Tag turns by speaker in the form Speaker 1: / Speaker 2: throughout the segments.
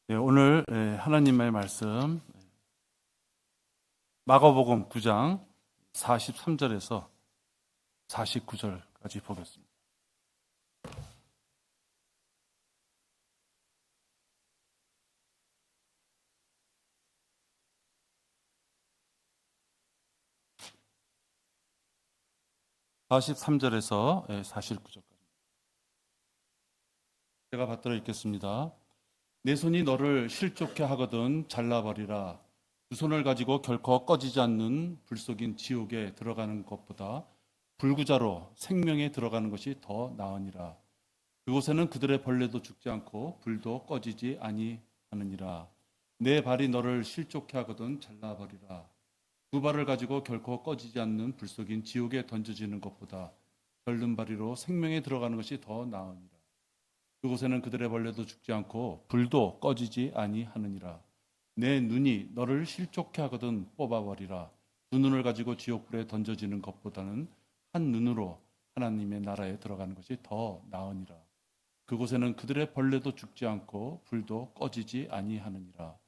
Speaker 1: 오늘 하나님의 말씀 마가복음 9장 43절에서 49절까지 보겠습니다. (43절에서) 49절까지 제가 받들어 읽겠습니다. 내 손이 너를 실족케 하거든 잘라버리라. 두 손을 가지고 결코 꺼지지 않는 불속인 지옥에 들어가는 것보다 불구자로 생명에 들어가는 것이 더 나으니라. 그곳에는 그들의 벌레도 죽지 않고 불도 꺼지지 아니하느니라. 내 발이 너를 실족케 하거든 잘라버리라. 두 발을 가지고 결코 꺼지지 않는 불속인 지옥에 던져지는 것보다 절른 발이로 생명에 들어가는 것이 더 나으니라. 그곳에는 그들의 벌레도 죽지 않고 불도 꺼지지 아니하느니라. 내 눈이 너를 실족케 하거든 뽑아버리라. 두 눈을 가지고 지옥불에 던져지는 것보다는 한 눈으로 하나님의 나라에 들어가는 것이 더 나으니라. 그곳에는 그들의 벌레도 죽지 않고 불도 꺼지지 아니하느니라.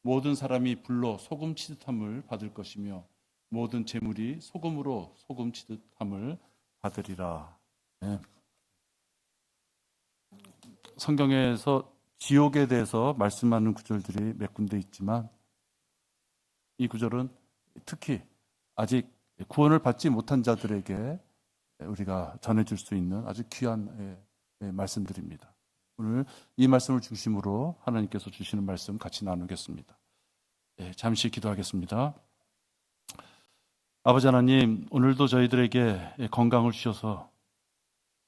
Speaker 1: 모든 사람이 불로 소금 치듯함을 받을 것이며 모든 재물이 소금으로 소금 치듯함을 받으리라. 네. 성경에서 지옥에 대해서 말씀하는 구절들이 몇 군데 있지만 이 구절은 특히 아직 구원을 받지 못한 자들에게 우리가 전해줄 수 있는 아주 귀한 말씀들입니다. 오늘 이 말씀을 중심으로 하나님께서 주시는 말씀 같이 나누겠습니다. 잠시 기도하겠습니다. 아버지 하나님, 오늘도 저희들에게 건강을 주셔서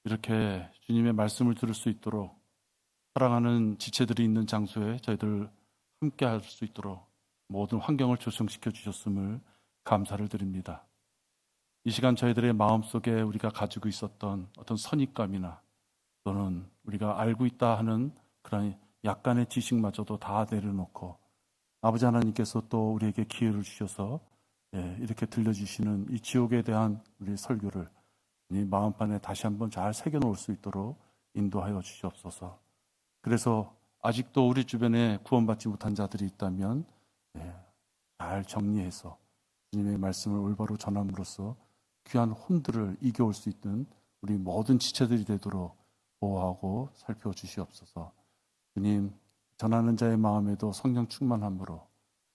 Speaker 1: 이렇게 주님의 말씀을 들을 수 있도록 사랑하는 지체들이 있는 장소에 저희들 함께 할 수 있도록 모든 환경을 조성시켜 주셨음을 감사를 드립니다. 이 시간 저희들의 마음속에 우리가 가지고 있었던 어떤 선입감이나 또는 우리가 알고 있다 하는 그런 약간의 지식마저도 다 내려놓고 아버지 하나님께서 또 우리에게 기회를 주셔서 이렇게 들려주시는 이 지옥에 대한 우리의 설교를 이 마음판에 다시 한번 잘 새겨놓을 수 있도록 인도하여 주시옵소서. 그래서 아직도 우리 주변에 구원받지 못한 자들이 있다면 잘 정리해서 주님의 말씀을 올바로 전함으로써 귀한 혼들을 이겨올 수 있는 우리 모든 지체들이 되도록 보호하고 살펴주시옵소서. 주님, 전하는 자의 마음에도 성령 충만함으로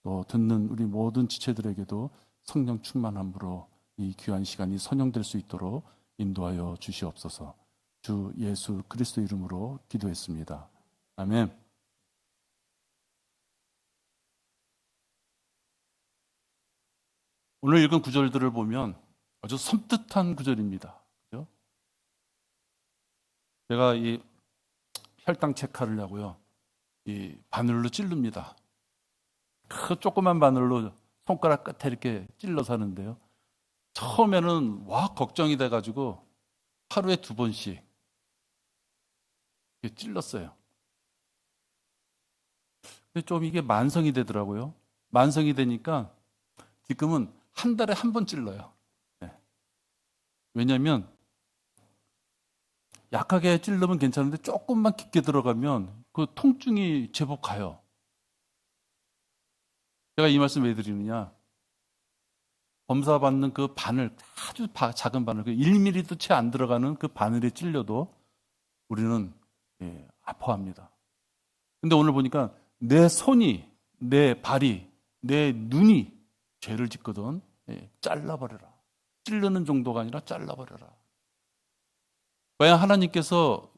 Speaker 1: 또 듣는 우리 모든 지체들에게도 성령 충만함으로 이 귀한 시간이 선용될 수 있도록 인도하여 주시옵소서. 주 예수 그리스도 이름으로 기도했습니다. 아멘. 오늘 읽은 구절들을 보면 아주 섬뜩한 구절입니다. 그죠? 제가 이 혈당 체크를 하고요, 이 바늘로 찌릅니다. 그 조그만 바늘로 손가락 끝에 이렇게 찔러서 하는데요. 처음에는 와 걱정이 돼가지고 하루에 2번씩 이렇게 찔렀어요. 근데 좀 이게 만성이 되더라고요. 만성이 되니까 지금은 한 달에 1번 찔러요. 네. 왜냐하면 약하게 찔르면 괜찮은데 조금만 깊게 들어가면 그 통증이 제법 가요. 제가 이 말씀 왜 드리느냐, 검사받는 그 바늘, 아주 작은 바늘, 그 1mm도 채 안 들어가는 그 바늘에 찔려도 우리는 아파합니다. 근데 오늘 보니까 내 손이, 내 발이, 내 눈이 죄를 짓거든 잘라버려라. 찌르는 정도가 아니라 잘라버려라. 과연 하나님께서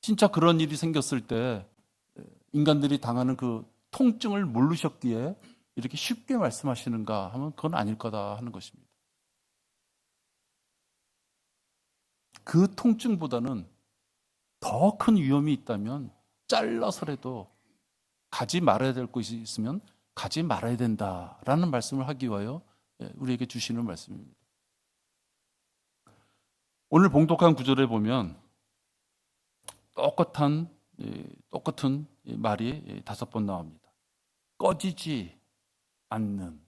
Speaker 1: 진짜 그런 일이 생겼을 때 인간들이 당하는 그 통증을 모르셨기에 이렇게 쉽게 말씀하시는가 하면 그건 아닐 거다 하는 것입니다. 그 통증보다는 더 큰 위험이 있다면 잘라서라도 가지 말아야 될 곳이 있으면 가지 말아야 된다라는 말씀을 하기 위하여 우리에게 주시는 말씀입니다. 오늘 봉독한 구절에 보면 똑같은 말이 5번 나옵니다. 꺼지지 않는,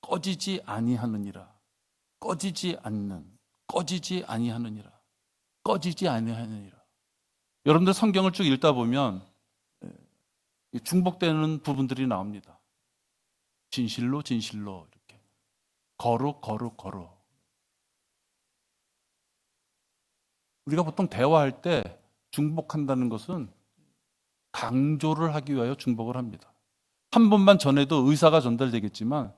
Speaker 1: 꺼지지 아니하느니라, 꺼지지 않는, 꺼지지 아니하느니라, 꺼지지 아니하느니라. 여러분들 성경을 쭉 읽다 보면 중복되는 부분들이 나옵니다. 진실로 진실로 이렇게 거룩 거룩 거룩. 우리가 보통 대화할 때 중복한다는 것은 강조를 하기 위하여 중복을 합니다. 한 번만 전해도 의사가 전달되겠지만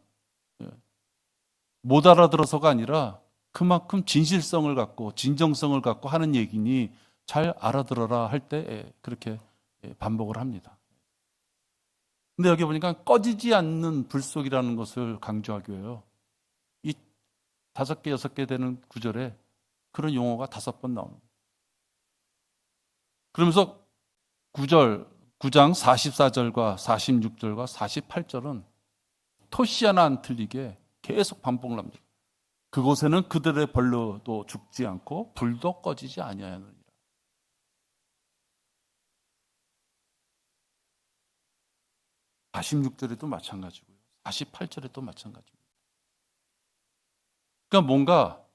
Speaker 1: 못 알아들어서가 아니라 그만큼 진실성을 갖고 진정성을 갖고 하는 얘기니 잘 알아들어라 할 때 그렇게 반복을 합니다. 근데 여기 보니까 꺼지지 않는 불속이라는 것을 강조하기 위해요. 이 5개, 6개 되는 구절에 그런 용어가 5번 나옵니다. 그러면서 9장 44절과 46절과 48절은 토시 하나 안 틀리게 계속 반복을 합니다. 그곳에는 그들의 벌레도 죽지 않고 불도 꺼지지 아니하느니라. 46절에도 마찬가지고요. 48절에도 마찬가지입니다. 그러니까 뭔가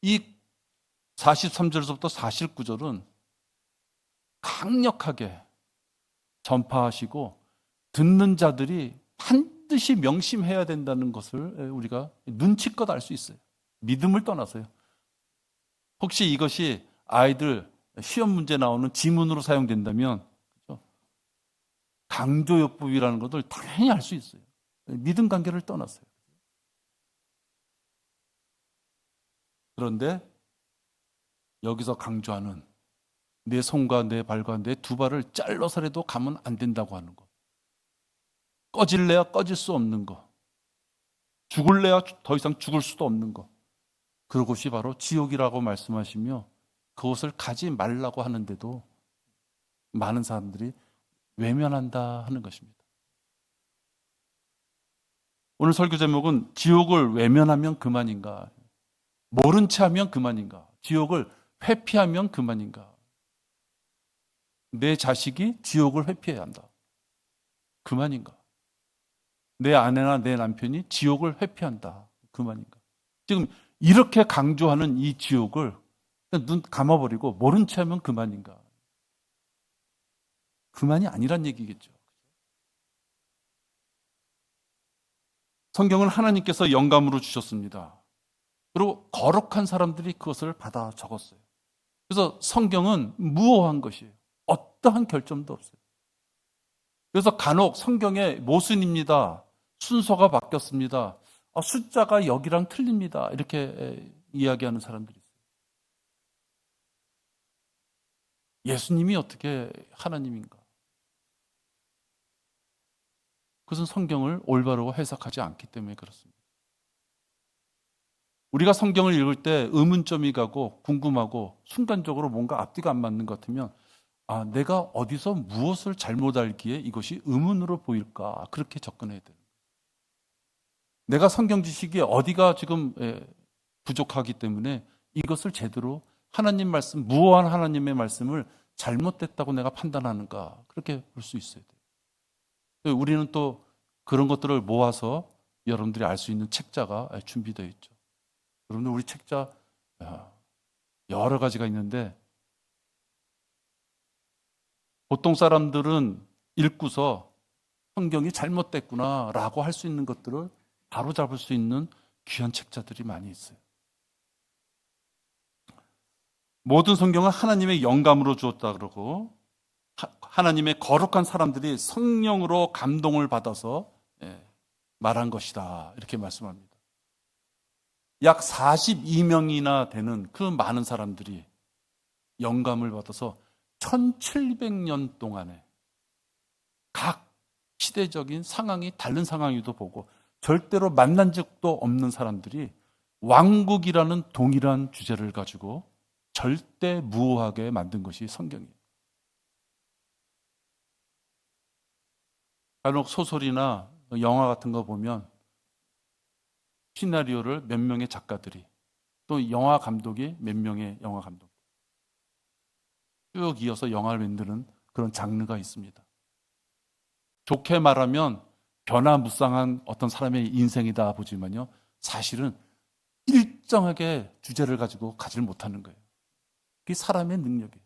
Speaker 1: 이 43절에서부터 49절은 강력하게 전파하시고 듣는 자들이 반드시 명심해야 된다는 것을 우리가 눈치껏 알 수 있어요. 믿음을 떠나서요. 혹시 이것이 아이들 시험 문제 나오는 지문으로 사용된다면 강조요법이라는 것을 당연히 알 수 있어요. 믿음 관계를 떠났어요. 그런데 여기서 강조하는 내 손과 내 발과 내 두 발을 잘라서라도 가면 안 된다고 하는 것. 꺼질래야 꺼질 수 없는 것. 죽을래야 더 이상 죽을 수도 없는 것. 그것이 바로 지옥이라고 말씀하시며 그것을 가지 말라고 하는데도 많은 사람들이 외면한다 하는 것입니다. 오늘 설교 제목은 지옥을 외면하면 그만인가? 모른 채 하면 그만인가? 지옥을 회피하면 그만인가? 내 자식이 지옥을 회피해야 한다. 그만인가? 내 아내나 내 남편이 지옥을 회피한다. 그만인가? 지금 이렇게 강조하는 이 지옥을 눈 감아버리고 모른 채 하면 그만인가? 그만이 아니란 얘기겠죠. 성경은 하나님께서 영감으로 주셨습니다. 그리고 거룩한 사람들이 그것을 받아 적었어요. 그래서 성경은 무오한 것이에요. 어떠한 결점도 없어요. 그래서 간혹 성경에 모순입니다. 순서가 바뀌었습니다. 숫자가 여기랑 틀립니다. 이렇게 이야기하는 사람들이 있어요. 예수님이 어떻게 하나님인가? 그것은 성경을 올바로 해석하지 않기 때문에 그렇습니다. 우리가 성경을 읽을 때 의문점이 가고 궁금하고 순간적으로 뭔가 앞뒤가 안 맞는 것 같으면 내가 어디서 무엇을 잘못 알기에 이것이 의문으로 보일까? 그렇게 접근해야 돼요. 내가 성경 지식이 어디가 지금 부족하기 때문에 이것을 제대로 하나님 말씀, 무오한 하나님의 말씀을 잘못됐다고 내가 판단하는가? 그렇게 볼 수 있어야 돼요. 우리는 또 그런 것들을 모아서 여러분들이 알 수 있는 책자가 준비되어 있죠. 여러분들 우리 책자 여러 가지가 있는데 보통 사람들은 읽고서 성경이 잘못됐구나라고 할 수 있는 것들을 바로 잡을 수 있는 귀한 책자들이 많이 있어요. 모든 성경은 하나님의 영감으로 주었다 그러고 하나님의 거룩한 사람들이 성령으로 감동을 받아서 말한 것이다 이렇게 말씀합니다. 약 42명이나 되는 그 많은 사람들이 영감을 받아서 1700년 동안에 각 시대적인 상황이 다른 상황이도 보고 절대로 만난 적도 없는 사람들이 왕국이라는 동일한 주제를 가지고 절대 무오하게 만든 것이 성경이에요. 간혹 소설이나 영화 같은 거 보면 시나리오를 몇 명의 작가들이 또 영화 감독이 몇 명의 영화 감독 쭉 이어서 영화를 만드는 그런 장르가 있습니다. 좋게 말하면 변화무쌍한 어떤 사람의 인생이다 보지만요, 사실은 일정하게 주제를 가지고 가지를 못하는 거예요. 그게 사람의 능력이에요.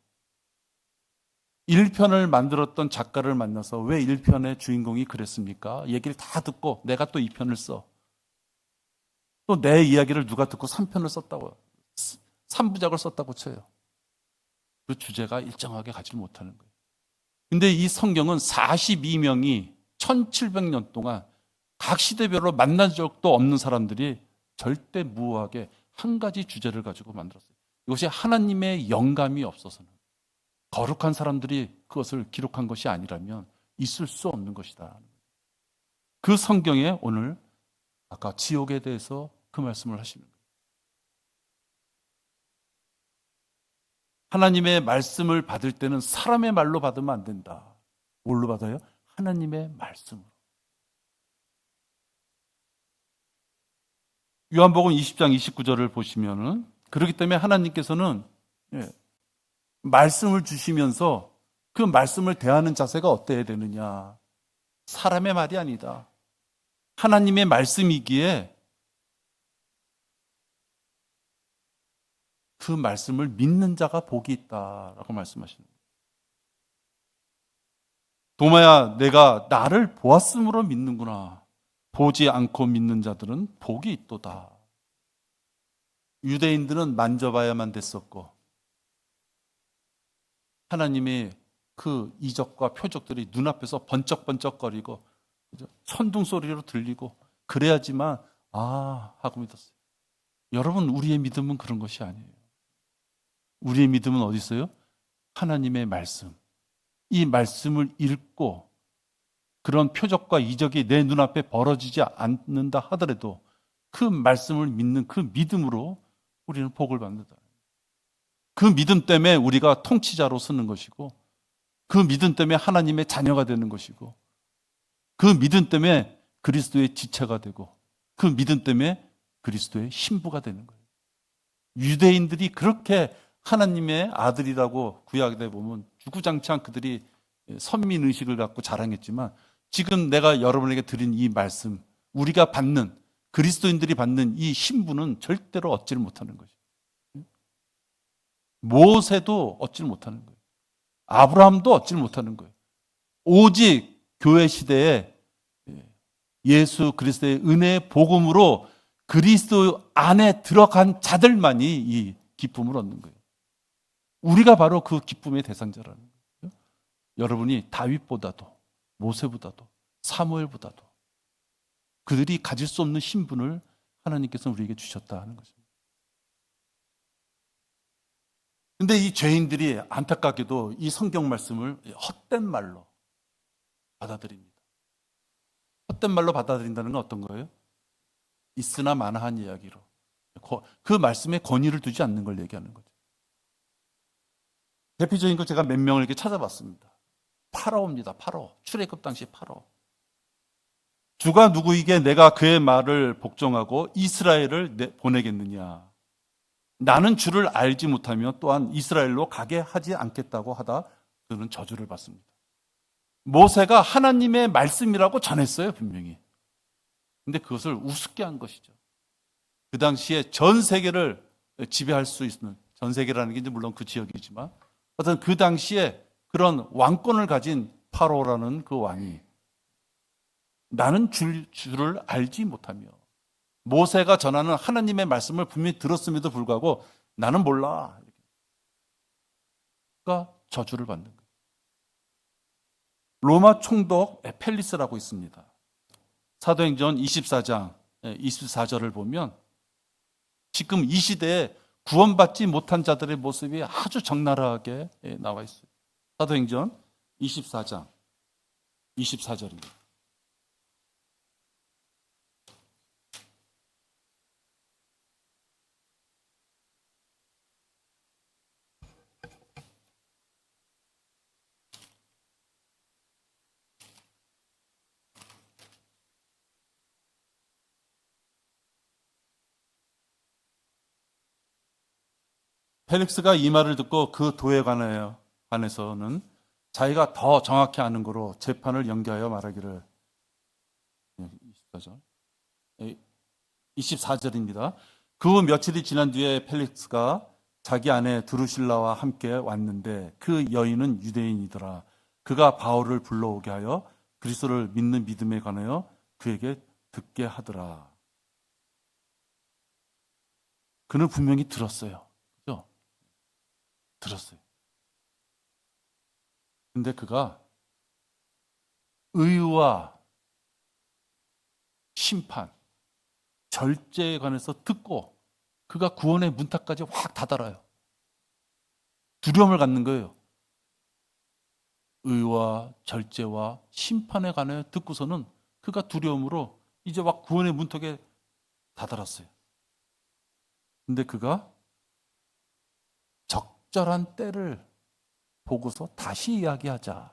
Speaker 1: 1편을 만들었던 작가를 만나서 왜 1편의 주인공이 그랬습니까? 얘기를 다 듣고 내가 또 2편을 써. 또 내 이야기를 누가 듣고 3편을 썼다고, 3부작을 썼다고 쳐요. 그 주제가 일정하게 가지 못하는 거예요. 근데 이 성경은 42명이 1700년 동안 각 시대별로 만난 적도 없는 사람들이 절대 무오하게 한 가지 주제를 가지고 만들었어요. 이것이 하나님의 영감이 없어서는, 거룩한 사람들이 그것을 기록한 것이 아니라면 있을 수 없는 것이다. 그 성경에 오늘 아까 지옥에 대해서 그 말씀을 하시는 거예요. 하나님의 말씀을 받을 때는 사람의 말로 받으면 안 된다. 뭘로 받아요? 하나님의 말씀으로. 요한복음 20장 29절을 보시면은, 그렇기 때문에 하나님께서는 말씀을 주시면서 그 말씀을 대하는 자세가 어때야 되느냐? 사람의 말이 아니다. 하나님의 말씀이기에 그 말씀을 믿는 자가 복이 있다라고 말씀하시는 거예요. 도마야, 내가 나를 보았으므로 믿는구나. 보지 않고 믿는 자들은 복이 있도다. 유대인들은 만져봐야만 됐었고, 하나님의 그 이적과 표적들이 눈앞에서 번쩍번쩍거리고 천둥 소리로 들리고 그래야지만 하고 믿었어요. 여러분, 우리의 믿음은 그런 것이 아니에요. 우리의 믿음은 어디 있어요? 하나님의 말씀. 이 말씀을 읽고 그런 표적과 이적이 내 눈앞에 벌어지지 않는다 하더라도 그 말씀을 믿는 그 믿음으로 우리는 복을 받는다. 그 믿음 때문에 우리가 통치자로 서는 것이고, 그 믿음 때문에 하나님의 자녀가 되는 것이고, 그 믿음 때문에 그리스도의 지체가 되고, 그 믿음 때문에 그리스도의 신부가 되는 거예요. 유대인들이 그렇게 하나님의 아들이라고 구약에 보면 주구장창 그들이 선민의식을 갖고 자랑했지만, 지금 내가 여러분에게 드린 이 말씀, 우리가 받는, 그리스도인들이 받는 이 신부는 절대로 얻지를 못하는 것이에요. 모세도 얻지를 못하는 거예요. 아브라함도 얻지를 못하는 거예요. 오직 교회 시대에 예수 그리스도의 은혜의 복음으로 그리스도 안에 들어간 자들만이 이 기쁨을 얻는 거예요. 우리가 바로 그 기쁨의 대상자라는 거예요. 여러분이 다윗보다도, 모세보다도, 사무엘보다도 그들이 가질 수 없는 신분을 하나님께서 우리에게 주셨다 하는 것입니다. 근데 이 죄인들이 안타깝게도 이 성경 말씀을 헛된 말로 받아들입니다. 헛된 말로 받아들인다는 건 어떤 거예요? 있으나 마나한 이야기로, 그 말씀에 권위를 두지 않는 걸 얘기하는 거죠. 대표적인 거 제가 몇 명을 이렇게 찾아봤습니다. 파라오입니다. 파라오. 출애굽 당시 파라오. 주가 누구이게 내가 그의 말을 복종하고 이스라엘을 보내겠느냐. 나는 주를 알지 못하며 또한 이스라엘로 가게 하지 않겠다고 하다 그는 저주를 받습니다. 모세가 하나님의 말씀이라고 전했어요, 분명히. 근데 그것을 우습게 한 것이죠. 그 당시에 전 세계를 지배할 수 있는, 전 세계라는 게 이제 물론 그 지역이지만 어떤 그 당시에 그런 왕권을 가진 파로라는 그 왕이 나는 주를 알지 못하며, 모세가 전하는 하나님의 말씀을 분명히 들었음에도 불구하고 나는 몰라. 그러니까 저주를 받는 거예요. 로마 총독 펠리스라고 있습니다. 사도행전 24장 24절을 보면 지금 이 시대에 구원받지 못한 자들의 모습이 아주 적나라하게 나와 있어요. 사도행전 24장 24절입니다. 펠릭스가 이 말을 듣고 그 도에 관해서는 자기가 더 정확히 아는 거로 재판을 연기하여 말하기를, 24절입니다. 그 후 며칠이 지난 뒤에 펠릭스가 자기 아내 드루실라와 함께 왔는데 그 여인은 유대인이더라. 그가 바울을 불러오게 하여 그리스도를 믿는 믿음에 관하여 그에게 듣게 하더라. 그는 분명히 들었어요. 그죠? 들었어요. 근데 그가 의와 심판, 절제에 관해서 듣고 그가 구원의 문턱까지 확 다다라요. 두려움을 갖는 거예요. 의와 절제와 심판에 관해 듣고서는 그가 두려움으로 이제 막 구원의 문턱에 다다랐어요. 근데 그가 적절한 때를 보고서 다시 이야기하자.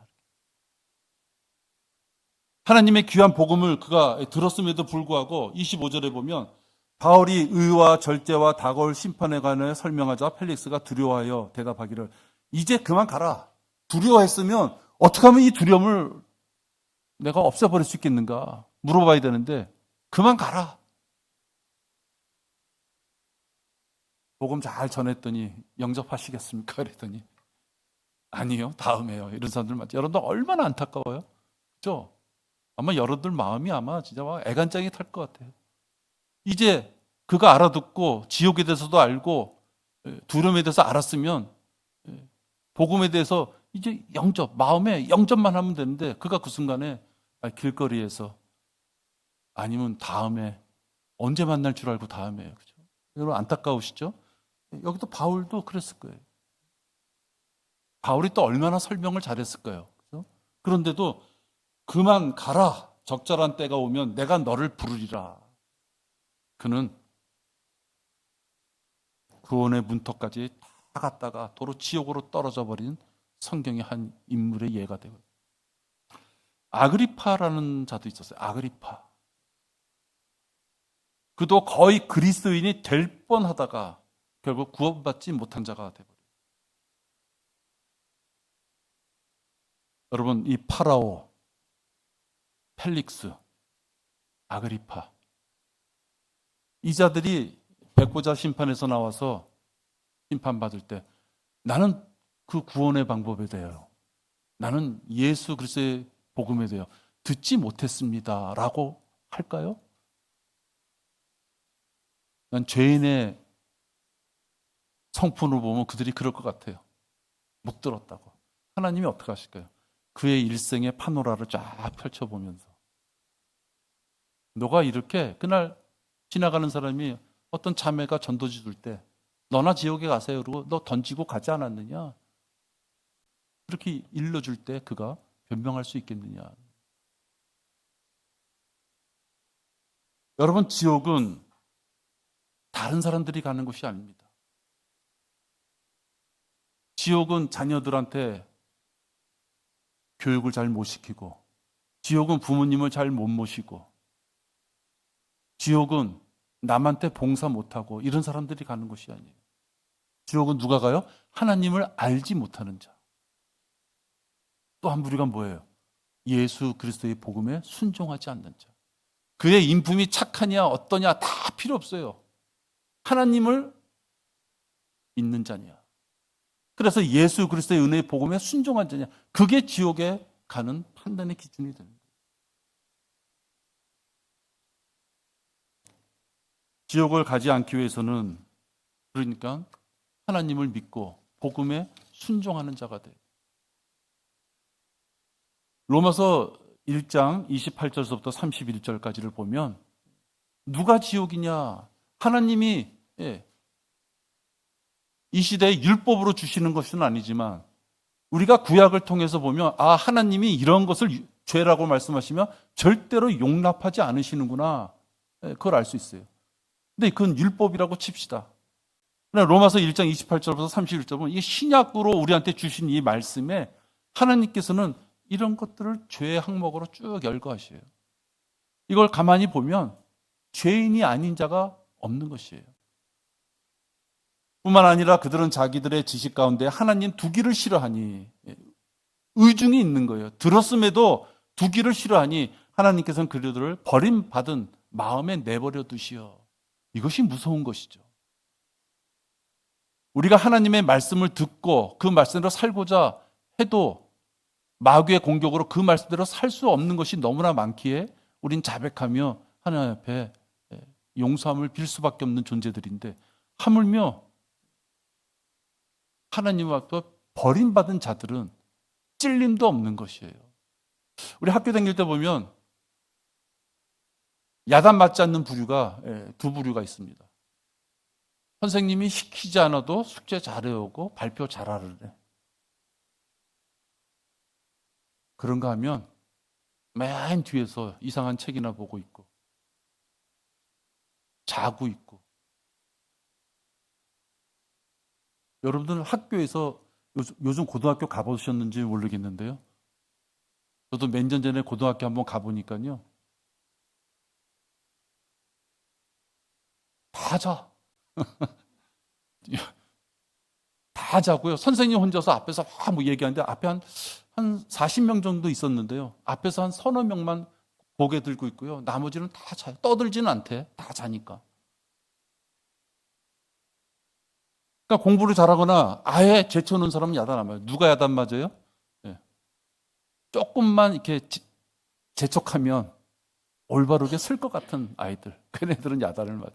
Speaker 1: 하나님의 귀한 복음을 그가 들었음에도 불구하고 25절에 보면 바울이 의와 절제와 다가올 심판에 관해 설명하자 펠릭스가 두려워하여 대답하기를 이제 그만 가라. 두려워했으면 어떻게 하면 이 두려움을 내가 없애버릴 수 있겠는가 물어봐야 되는데 그만 가라. 복음 잘 전했더니 영접하시겠습니까? 그랬더니 아니요, 다음에요. 이런 사람들 많죠. 여러분들 얼마나 안타까워요? 그죠? 아마 여러분들 마음이 아마 진짜 막 애간장이 탈 것 같아요. 이제 그가 알아듣고 지옥에 대해서도 알고 두려움에 대해서 알았으면 복음에 대해서 이제 마음에 영접만 하면 되는데 그가 그 순간에 길거리에서 아니면 다음에 언제 만날 줄 알고 다음에요. 그죠? 여러분 안타까우시죠? 여기도 바울도 그랬을 거예요. 바울이 또 얼마나 설명을 잘했을까요? 그죠? 그런데도 그만 가라. 적절한 때가 오면 내가 너를 부르리라. 그는 구원의 문턱까지 다 갔다가 도로 지옥으로 떨어져 버린 성경의 한 인물의 예가 되고 아그리파라는 자도 있었어요. 아그리파. 그도 거의 그리스도인이 될 뻔하다가 결국 구원받지 못한 자가 되버려요. 여러분 이 파라오, 펠릭스, 아그리파 이 자들이 백보자 심판에서 나와서 심판받을 때 나는 그 구원의 방법에 대하여 나는 예수 그리스도의 복음에 대하여 듣지 못했습니다 라고 할까요? 난 죄인의 성품을 보면 그들이 그럴 것 같아요. 못 들었다고. 하나님이 어떻게 하실까요? 그의 일생의 파노라를 쫙 펼쳐보면서 너가 이렇게 그날 지나가는 사람이 어떤 자매가 전도지 줄 때 너나 지옥에 가세요 그러고 너 던지고 가지 않았느냐? 그렇게 일러줄 때 그가 변명할 수 있겠느냐? 여러분 지옥은 다른 사람들이 가는 곳이 아닙니다. 지옥은 자녀들한테 교육을 잘 못 시키고 지옥은 부모님을 잘 못 모시고 지옥은 남한테 봉사 못하고 이런 사람들이 가는 곳이 아니에요. 지옥은 누가 가요? 하나님을 알지 못하는 자. 또 한 부류가 뭐예요? 예수 그리스도의 복음에 순종하지 않는 자. 그의 인품이 착하냐 어떠냐 다 필요 없어요. 하나님을 믿는 자냐. 그래서 예수 그리스도의 은혜의 복음에 순종한 자냐. 그게 지옥에 가는 판단의 기준이 되는 거예요. 지옥을 가지 않기 위해서는 그러니까 하나님을 믿고 복음에 순종하는 자가 돼요. 로마서 1장 28절서부터 31절까지를 보면 누가 지옥이냐? 하나님이 이 시대에 율법으로 주시는 것은 아니지만 우리가 구약을 통해서 보면 하나님이 이런 것을 죄라고 말씀하시면 절대로 용납하지 않으시는구나. 그걸 알 수 있어요. 근데 그건 율법이라고 칩시다. 로마서 1장 28절부터 31절 보면 이 신약으로 우리한테 주신 이 말씀에 하나님께서는 이런 것들을 죄의 항목으로 쭉 열거하셔요. 이걸 가만히 보면 죄인이 아닌 자가 없는 것이에요. 뿐만 아니라 그들은 자기들의 지식 가운데 하나님 두기를 싫어하니 의중이 있는 거예요. 들었음에도 두기를 싫어하니 하나님께서는 그들을 버림받은 마음에 내버려 두시어. 이것이 무서운 것이죠. 우리가 하나님의 말씀을 듣고 그 말씀대로 살고자 해도 마귀의 공격으로 그 말씀대로 살 수 없는 것이 너무나 많기에 우린 자백하며 하나님 앞에 용서함을 빌 수밖에 없는 존재들인데, 하물며 하나님 앞에 버림받은 자들은 찔림도 없는 것이에요. 우리 학교 다닐 때 보면 야단 맞지 않는 부류가 두 부류가 있습니다. 선생님이 시키지 않아도 숙제 잘해오고 발표 잘하래. 그런가 하면 맨 뒤에서 이상한 책이나 보고 있고 자고 있고. 여러분들 학교에서 요즘 고등학교 가보셨는지 모르겠는데요. 저도 몇 년 전에 고등학교 한번 가보니까요. 다 자. 다 자고요. 선생님 혼자서 앞에서 막 뭐 얘기하는데 앞에 한 40명 정도 있었는데요. 앞에서 한 서너 명만 고개 들고 있고요. 나머지는 다 자요. 떠들지는 않대. 다 자니까. 그러니까 공부를 잘하거나 아예 제쳐놓은 사람은 야단 안 맞아요. 누가 야단 맞아요? 네. 조금만 이렇게 재촉하면 올바르게 쓸 것 같은 아이들. 걔네들은 야단을 맞아요.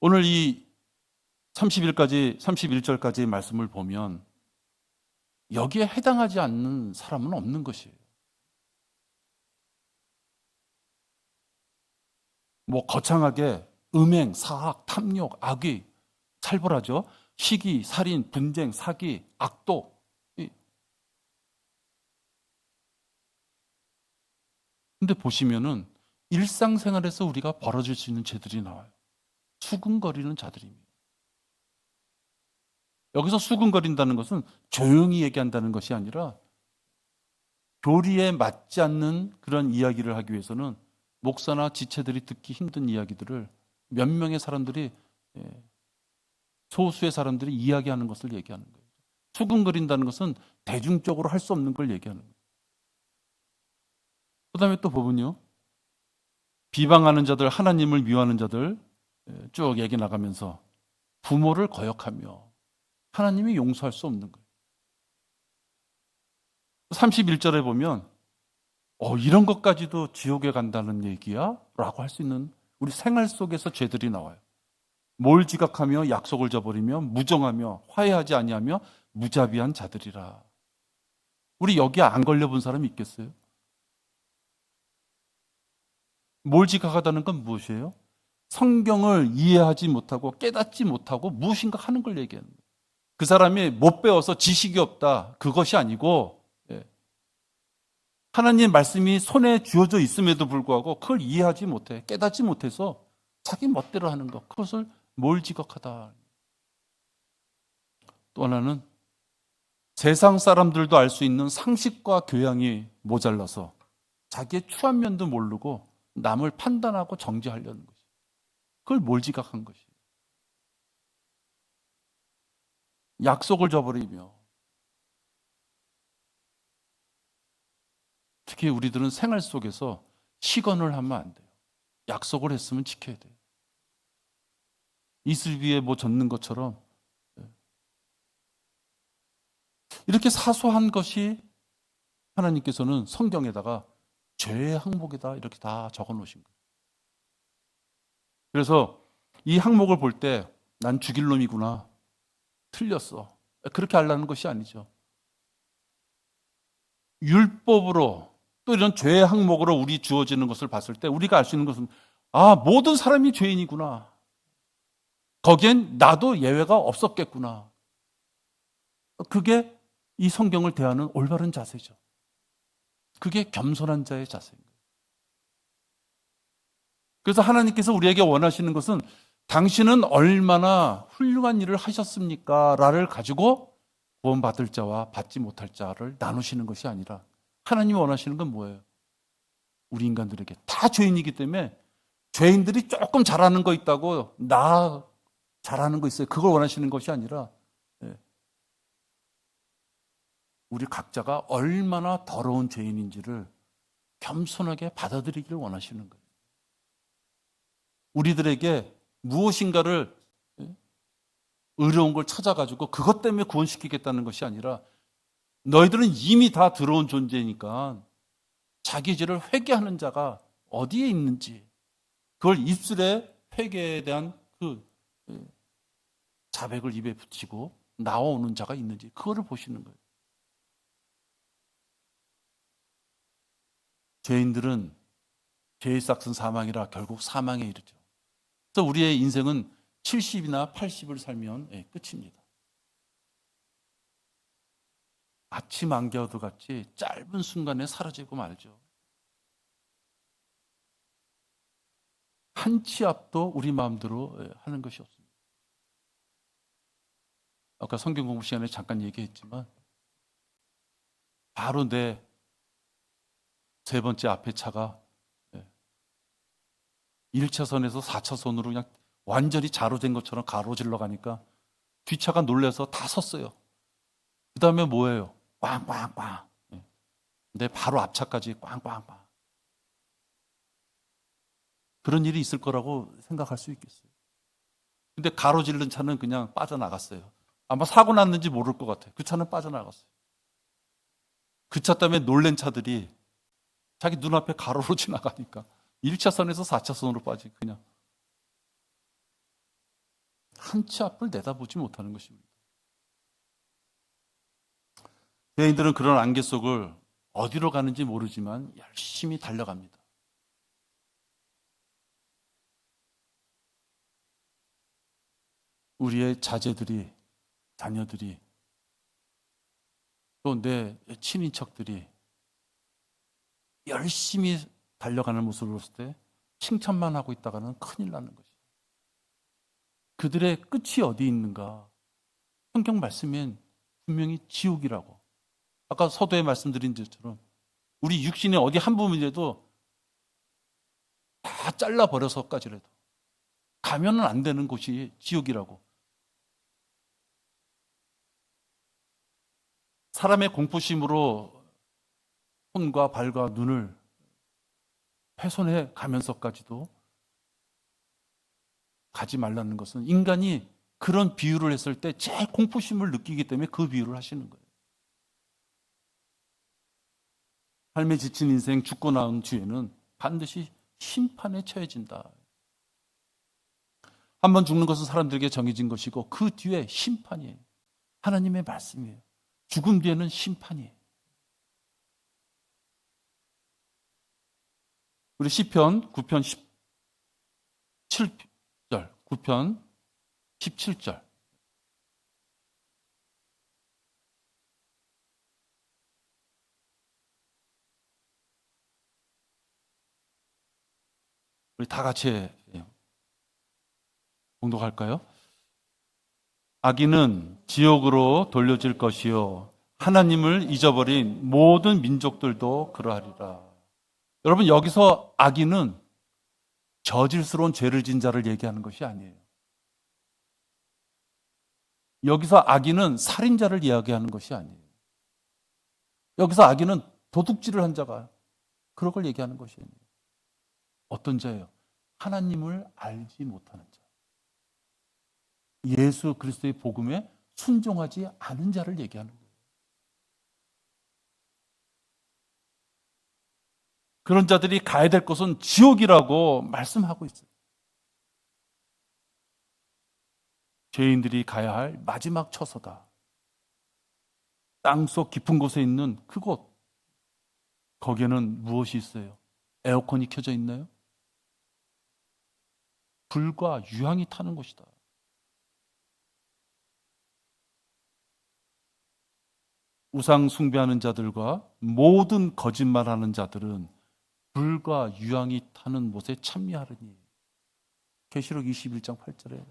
Speaker 1: 오늘 이 31절까지 말씀을 보면 여기에 해당하지 않는 사람은 없는 것이에요. 뭐 거창하게 음행, 사악, 탐욕, 악의, 살벌하죠. 시기, 살인, 분쟁, 사기, 악독. 근데 보시면은 일상생활에서 우리가 벌어질 수 있는 죄들이 나와요. 수근거리는 자들입니다. 여기서 수근거린다는 것은 조용히 얘기한다는 것이 아니라 교리에 맞지 않는 그런 이야기를 하기 위해서는 목사나 지체들이 듣기 힘든 이야기들을 몇 명의 사람들이, 소수의 사람들이 이야기하는 것을 얘기하는 거예요. 수근거린다는 것은 대중적으로 할 수 없는 걸 얘기하는 거예요. 그 다음에 또 보면요, 비방하는 자들, 하나님을 미워하는 자들 쭉 얘기 나가면서 부모를 거역하며 하나님이 용서할 수 없는 거예요. 31절에 보면 이런 것까지도 지옥에 간다는 얘기야? 라고 할 수 있는 우리 생활 속에서 죄들이 나와요. 뭘 지각하며 약속을 저버리며 무정하며 화해하지 아니하며 무자비한 자들이라. 우리 여기에 안 걸려본 사람이 있겠어요? 뭘 지각하다는 건 무엇이에요? 성경을 이해하지 못하고 깨닫지 못하고 무엇인가 하는 걸 얘기하는 거예요. 그 사람이 못 배워서 지식이 없다. 그것이 아니고 하나님 말씀이 손에 쥐어져 있음에도 불구하고 그걸 이해하지 못해, 깨닫지 못해서 자기 멋대로 하는 것, 그것을 몰지각하다. 또 하나는 세상 사람들도 알 수 있는 상식과 교양이 모자라서 자기의 추한 면도 모르고 남을 판단하고 정죄하려는 것이, 그걸 몰지각한 것이에요. 약속을 저버리며, 특히 우리들은 생활 속에서 시건을 하면 안 돼요. 약속을 했으면 지켜야 돼요. 이슬 위에 뭐 젓는 것처럼 이렇게 사소한 것이 하나님께서는 성경에다가 죄의 항목이다 이렇게 다 적어 놓으신 거예요. 그래서 이 항목을 볼 때 난 죽일 놈이구나, 틀렸어, 그렇게 하려는 것이 아니죠. 율법으로 또 이런 죄의 항목으로 우리 주어지는 것을 봤을 때 우리가 알 수 있는 것은 모든 사람이 죄인이구나. 거기엔 나도 예외가 없었겠구나. 그게 이 성경을 대하는 올바른 자세죠. 그게 겸손한 자의 자세입니다. 그래서 하나님께서 우리에게 원하시는 것은 당신은 얼마나 훌륭한 일을 하셨습니까? 라를 가지고 구원받을 자와 받지 못할 자를 나누시는 것이 아니라 하나님이 원하시는 건 뭐예요? 우리 인간들에게 다 죄인이기 때문에 죄인들이 조금 잘하는 거 있다고 나 잘하는 거 있어요. 그걸 원하시는 것이 아니라 우리 각자가 얼마나 더러운 죄인인지를 겸손하게 받아들이기를 원하시는 거예요. 우리들에게 무엇인가를 어려운 걸 찾아가지고 그것 때문에 구원시키겠다는 것이 아니라 너희들은 이미 다 들어온 존재니까 자기 죄를 회개하는 자가 어디에 있는지 그걸 입술에 회개에 대한 그 자백을 입에 붙이고 나와오는 자가 있는지 그거를 보시는 거예요. 죄인들은 죄의 삭은 사망이라 결국 사망에 이르죠. 그래서 우리의 인생은 70이나 80을 살면 끝입니다. 아침 안개와도 같이 짧은 순간에 사라지고 말죠. 한 치 앞도 우리 마음대로 하는 것이 없습니다. 아까 성경 공부 시간에 잠깐 얘기했지만 바로 내 세 번째 앞에 차가 1차선에서 4차선으로 그냥 완전히 자로 된 것처럼 가로질러 가니까 뒷차가 놀라서 다 섰어요. 그 다음에 뭐예요? 꽝꽝꽝. 근데 바로 앞차까지 꽝꽝꽝. 그런 일이 있을 거라고 생각할 수 있겠어요. 근데 가로질른 차는 그냥 빠져나갔어요. 아마 사고 났는지 모를 것 같아요. 그 차는 빠져나갔어요. 그 차 때문에 놀란 차들이 자기 눈앞에 가로로 지나가니까 1차선에서 4차선으로 빠지고 그냥 한 치 앞을 내다보지 못하는 것입니다. 죄인들은 그런 안개 속을 어디로 가는지 모르지만 열심히 달려갑니다. 우리의 자제들이, 자녀들이, 또 내 친인척들이 열심히 달려가는 모습을 봤을 때 칭찬만 하고 있다가는 큰일 나는 것이죠. 그들의 끝이 어디 있는가? 성경 말씀엔 분명히 지옥이라고. 아까 서두에 말씀드린 것처럼 우리 육신의 어디 한 부분이라도 다 잘라버려서까지라도 가면은 안 되는 곳이 지옥이라고. 사람의 공포심으로 손과 발과 눈을 훼손해 가면서까지도 가지 말라는 것은 인간이 그런 비유를 했을 때 제일 공포심을 느끼기 때문에 그 비유를 하시는 거예요. 삶에 지친 인생 죽고 나온 뒤에는 반드시 심판에 처해진다. 한번 죽는 것은 사람들에게 정해진 것이고 그 뒤에 심판이에요. 하나님의 말씀이에요. 죽음 뒤에는 심판이에요. 우리 시편 9편 17절, 9편 17절. 우리 다 같이 봉독할까요? 악인은 지옥으로 돌려질 것이요 하나님을 잊어버린 모든 민족들도 그러하리라. 여러분, 여기서 악인은 저질스러운 죄를 진 자를 얘기하는 것이 아니에요. 여기서 악인은 살인자를 이야기하는 것이 아니에요. 여기서 악인은 도둑질을 한 자가 그런 걸 얘기하는 것이 아니에요. 어떤 자예요? 하나님을 알지 못하는 자. 예수 그리스도의 복음에 순종하지 않은 자를 얘기하는 거예요. 그런 자들이 가야 될 곳은 지옥이라고 말씀하고 있어요. 죄인들이 가야 할 마지막 처소다. 땅속 깊은 곳에 있는 그곳. 거기에는 무엇이 있어요? 에어컨이 켜져 있나요? 불과 유황이 타는 곳이다. 우상 숭배하는 자들과 모든 거짓말하는 자들은 불과 유황이 타는 못에 참여하리니. 계시록 21장 8절에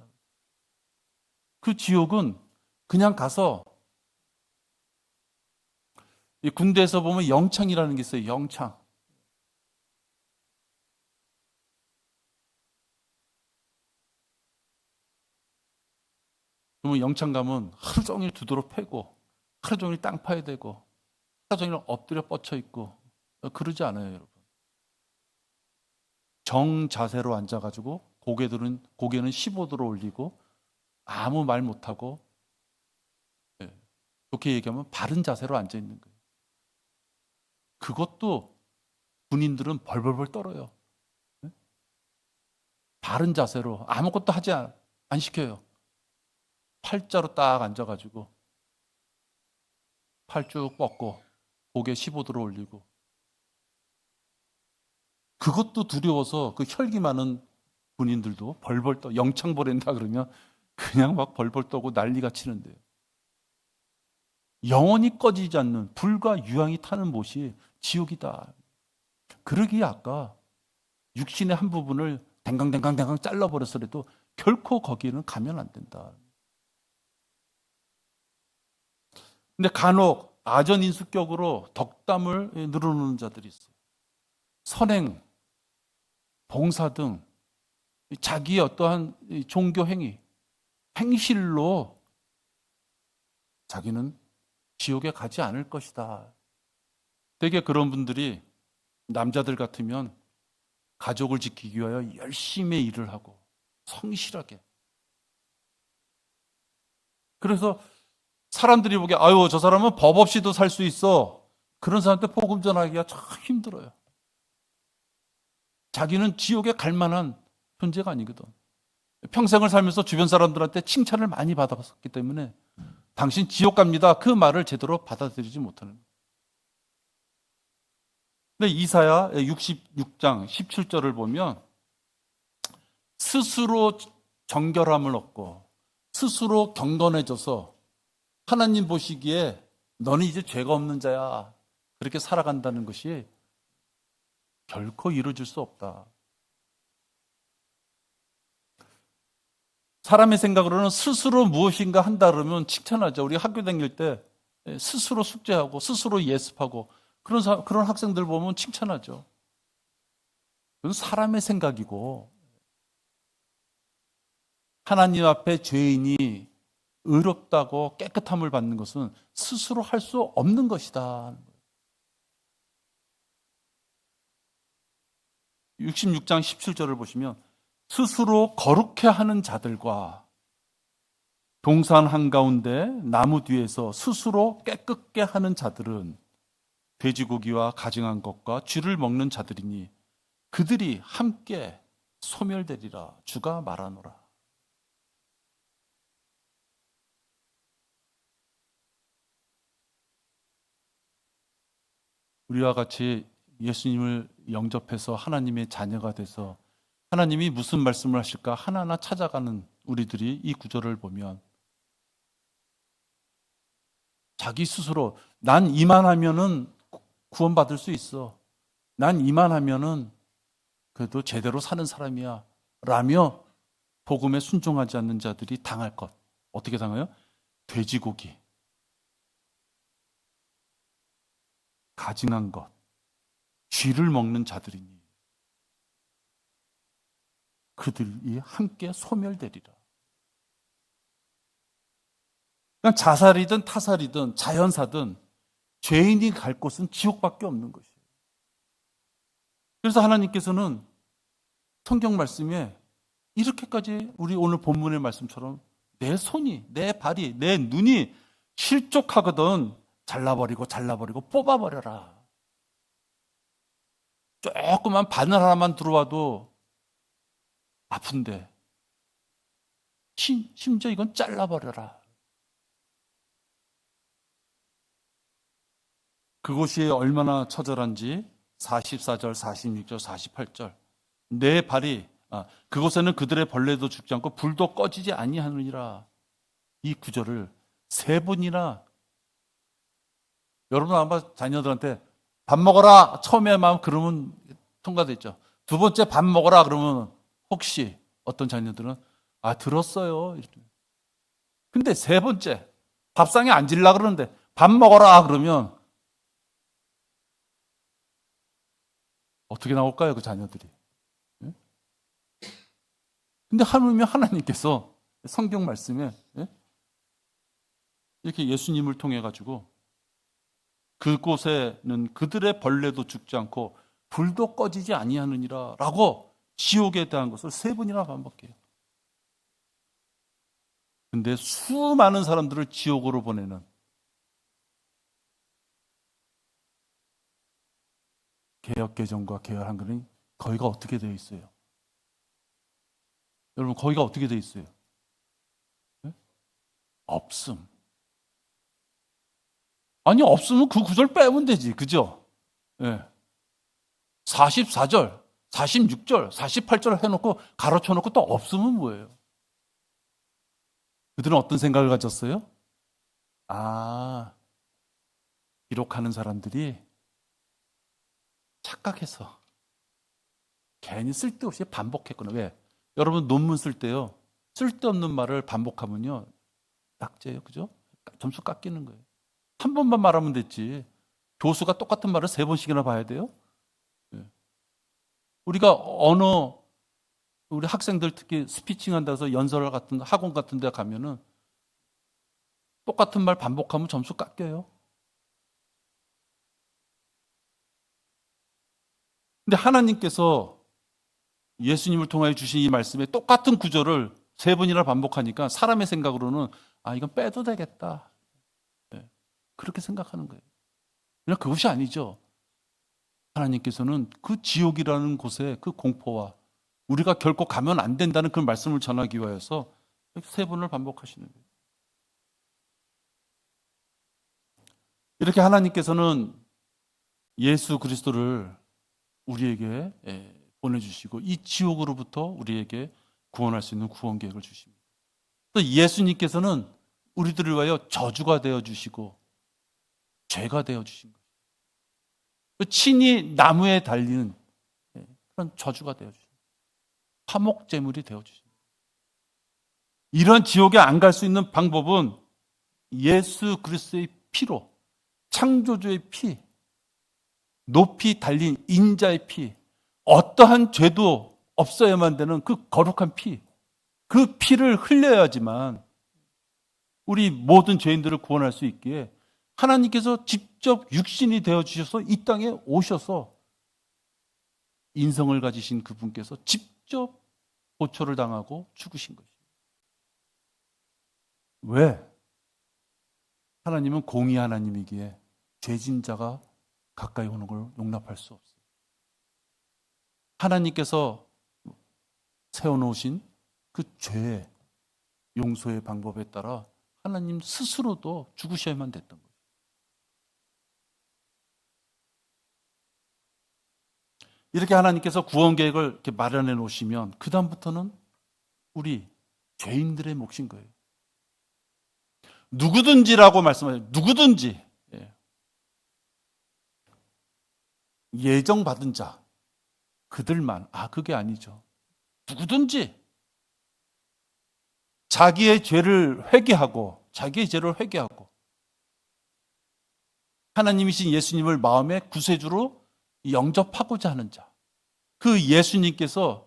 Speaker 1: 그 지옥은 그냥 가서 이 군대에서 보면 영창이라는 게 있어요. 영창. 그러면 영창 가면 하루 종일 두드러 패고 하루 종일 땅 파야 되고 하루 종일 엎드려 뻗쳐 있고 그러지 않아요, 여러분. 정자세로 앉아가지고 고개는 15도로 올리고 아무 말 못하고, 좋게 얘기하면 바른 자세로 앉아 있는 거예요. 그것도 군인들은 벌벌벌 떨어요. 바른 자세로 아무것도 하지 안 시켜요. 팔자로 딱 앉아가지고 팔 쭉 뻗고 고개 15도로 올리고, 그것도 두려워서 그 혈기 많은 군인들도 벌벌 떠, 영창 보낸다 그러면 그냥 막 벌벌 떠고 난리가 치는데요. 영원히 꺼지지 않는 불과 유황이 타는 못이 지옥이다. 그러기에 아까 육신의 한 부분을 댕강댕강댕강 잘라버렸어도 결코 거기는 가면 안 된다. 근데 간혹 아전인수격으로 덕담을 늘어놓는 자들이 있어요. 선행, 봉사 등 자기의 어떠한 종교 행위, 행실로 자기는 지옥에 가지 않을 것이다. 되게 그런 분들이 남자들 같으면 가족을 지키기 위하여 열심히 일을 하고 성실하게. 그래서 사람들이 보기에 아유 저 사람은 법 없이도 살 수 있어. 그런 사람한테 복음 전하기가 참 힘들어요. 자기는 지옥에 갈 만한 존재가 아니거든. 평생을 살면서 주변 사람들한테 칭찬을 많이 받아봤기 때문에 당신 지옥 갑니다. 그 말을 제대로 받아들이지 못하는 거예요. 근데 이사야 66장 17절을 보면 스스로 정결함을 얻고 스스로 경건해져서 하나님 보시기에 너는 이제 죄가 없는 자야. 그렇게 살아간다는 것이 결코 이루어질 수 없다. 사람의 생각으로는 스스로 무엇인가 한다 그러면 칭찬하죠. 우리 학교 다닐 때 스스로 숙제하고 스스로 예습하고 그런 학생들 보면 칭찬하죠. 그건 사람의 생각이고 하나님 앞에 죄인이 의롭다고 깨끗함을 받는 것은 스스로 할 수 없는 것이다. 66장 17절을 보시면 스스로 거룩해 하는 자들과 동산 한가운데 나무 뒤에서 스스로 깨끗게 하는 자들은 돼지고기와 가증한 것과 쥐를 먹는 자들이니 그들이 함께 소멸되리라. 주가 말하노라. 우리와 같이 예수님을 영접해서 하나님의 자녀가 돼서 하나님이 무슨 말씀을 하실까 하나하나 찾아가는 우리들이 이 구절을 보면 자기 스스로 난 이만하면은 구원받을 수 있어. 난 이만하면은 그래도 제대로 사는 사람이야. 라며 복음에 순종하지 않는 자들이 당할 것. 어떻게 당해요? 돼지고기, 가증한 것, 쥐를 먹는 자들이니 그들이 함께 소멸되리라. 그러니까 자살이든 타살이든 자연사든 죄인이 갈 곳은 지옥밖에 없는 것이에요. 그래서 하나님께서는 성경 말씀에 이렇게까지 우리 오늘 본문의 말씀처럼 내 손이, 내 발이, 내 눈이 실족하거든 잘라버리고 뽑아버려라. 조그만 바늘 하나만 들어와도 아픈데 심지어 이건 잘라버려라. 그것이 얼마나 처절한지 44절, 46절, 48절 내 발이 그곳에는 그들의 벌레도 죽지 않고 불도 꺼지지 아니하느니라. 이 구절을 3번이나 여러분 아마 자녀들한테 밥 먹어라 처음에만 그러면 통과됐죠. 2번째 밥 먹어라 그러면 혹시 어떤 자녀들은 들었어요. 이렇게. 근데 3번째 밥상에 앉으려고 그러는데 밥 먹어라 그러면 어떻게 나올까요? 그 자녀들이. 근데 하나님께서 성경 말씀에 이렇게 예수님을 통해 가지고 그곳에는 그들의 벌레도 죽지 않고 불도 꺼지지 아니하느니라 라고 지옥에 대한 것을 3번이나 반복해요. 근데 수많은 사람들을 지옥으로 보내는 개혁개정과 개혁한글은 거기가 어떻게 되어 있어요? 여러분, 거기가 어떻게 되어 있어요? 네? 없음. 아니, 없으면 그 구절 빼면 되지. 그죠? 네. 44절, 46절, 48절 해놓고 가로쳐놓고 또 없으면 뭐예요? 그들은 어떤 생각을 가졌어요? 기록하는 사람들이 착각해서 괜히 쓸데없이 반복했구나. 왜? 여러분 논문 쓸 때요, 쓸데없는 말을 반복하면요 낙제예요. 그죠? 점수 깎이는 거예요. 한 번만 말하면 됐지. 교수가 똑같은 말을 3번씩이나 봐야 돼요? 우리가 우리 학생들 특히 스피칭 한다서 연설 같은 학원 같은 데 가면은 똑같은 말 반복하면 점수 깎여요. 근데 하나님께서 예수님을 통하여 주신 이 말씀에 똑같은 구절을 3번이나 반복하니까 사람의 생각으로는 이건 빼도 되겠다. 그렇게 생각하는 거예요. 그냥 그것이 아니죠. 하나님께서는 그 지옥이라는 곳에 그 공포와 우리가 결코 가면 안 된다는 그 말씀을 전하기 위하여서 3번을 반복하시는 거예요. 이렇게 하나님께서는 예수 그리스도를 우리에게 보내주시고 이 지옥으로부터 우리에게 구원할 수 있는 구원 계획을 주십니다. 또 예수님께서는 우리들을 위하여 저주가 되어주시고 죄가 되어주신 거예요. 친히 나무에 달리는 그런 저주가 되어주신 거예요. 화목제물이 되어주신 거예요. 이런 지옥에 안 갈 수 있는 방법은 예수 그리스도의 피로, 창조주의 피, 높이 달린 인자의 피, 어떠한 죄도 없어야만 되는 그 거룩한 피, 그 피를 흘려야지만 우리 모든 죄인들을 구원할 수 있기에 하나님께서 직접 육신이 되어주셔서 이 땅에 오셔서 인성을 가지신 그분께서 직접 고초를 당하고 죽으신 것입니다. 왜? 하나님은 공의 하나님이기에 죄진 자가 가까이 오는 걸 용납할 수 없어요. 하나님께서 세워놓으신 그 죄의 용서의 방법에 따라 하나님 스스로도 죽으셔야만 됐던 거예요. 이렇게 하나님께서 구원 계획을 이렇게 마련해 놓으시면 그 다음부터는 우리 죄인들의 몫인 거예요. 누구든지라고 말씀하세요. 누구든지 예정받은 자 그들만 그게 아니죠. 누구든지 자기의 죄를 회개하고 하나님이신 예수님을 마음의 구세주로 영접하고자 하는 자, 그 예수님께서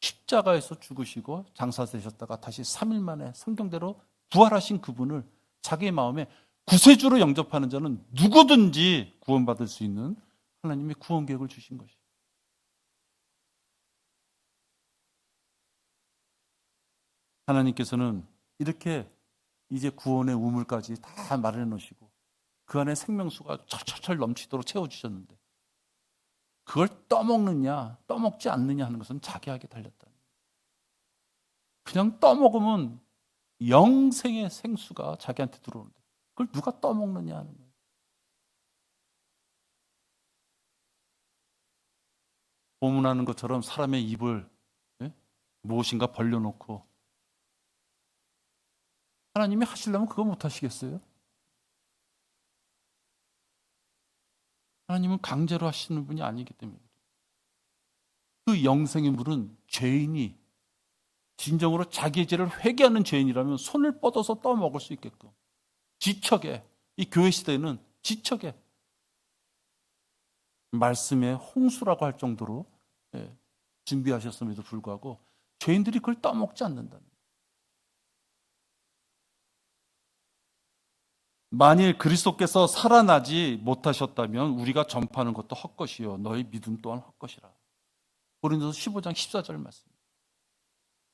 Speaker 1: 십자가에서 죽으시고 장사되셨다가 다시 3일 만에 성경대로 부활하신 그분을 자기의 마음에 구세주로 영접하는 자는 누구든지 구원받을 수 있는 하나님의 구원 계획을 주신 것이에요. 하나님께서는 이렇게 이제 구원의 우물까지 다 마련해 놓으시고 그 안에 생명수가 철철철 넘치도록 채워주셨는데 그걸 떠먹느냐 떠먹지 않느냐 하는 것은 자기에게 달렸다. 그냥 떠먹으면 영생의 생수가 자기한테 들어오는데 그걸 누가 떠먹느냐 하는 거예요. 고문하는 것처럼 사람의 입을 무엇인가 벌려놓고 하나님이 하시려면 그거 못 하시겠어요? 하나님은 강제로 하시는 분이 아니기 때문에 그 영생의 물은 죄인이 진정으로 자기의 죄를 회개하는 죄인이라면 손을 뻗어서 떠먹을 수 있게끔 지척에 이 교회 시대에는 지척에 말씀의 홍수라고 할 정도로 준비하셨음에도 불구하고 죄인들이 그걸 떠먹지 않는다는 거예요. 만일 그리스도께서 살아나지 못하셨다면 우리가 전파하는 것도 헛것이요 너희 믿음 또한 헛것이라. 고린도서 15장 14절 말씀.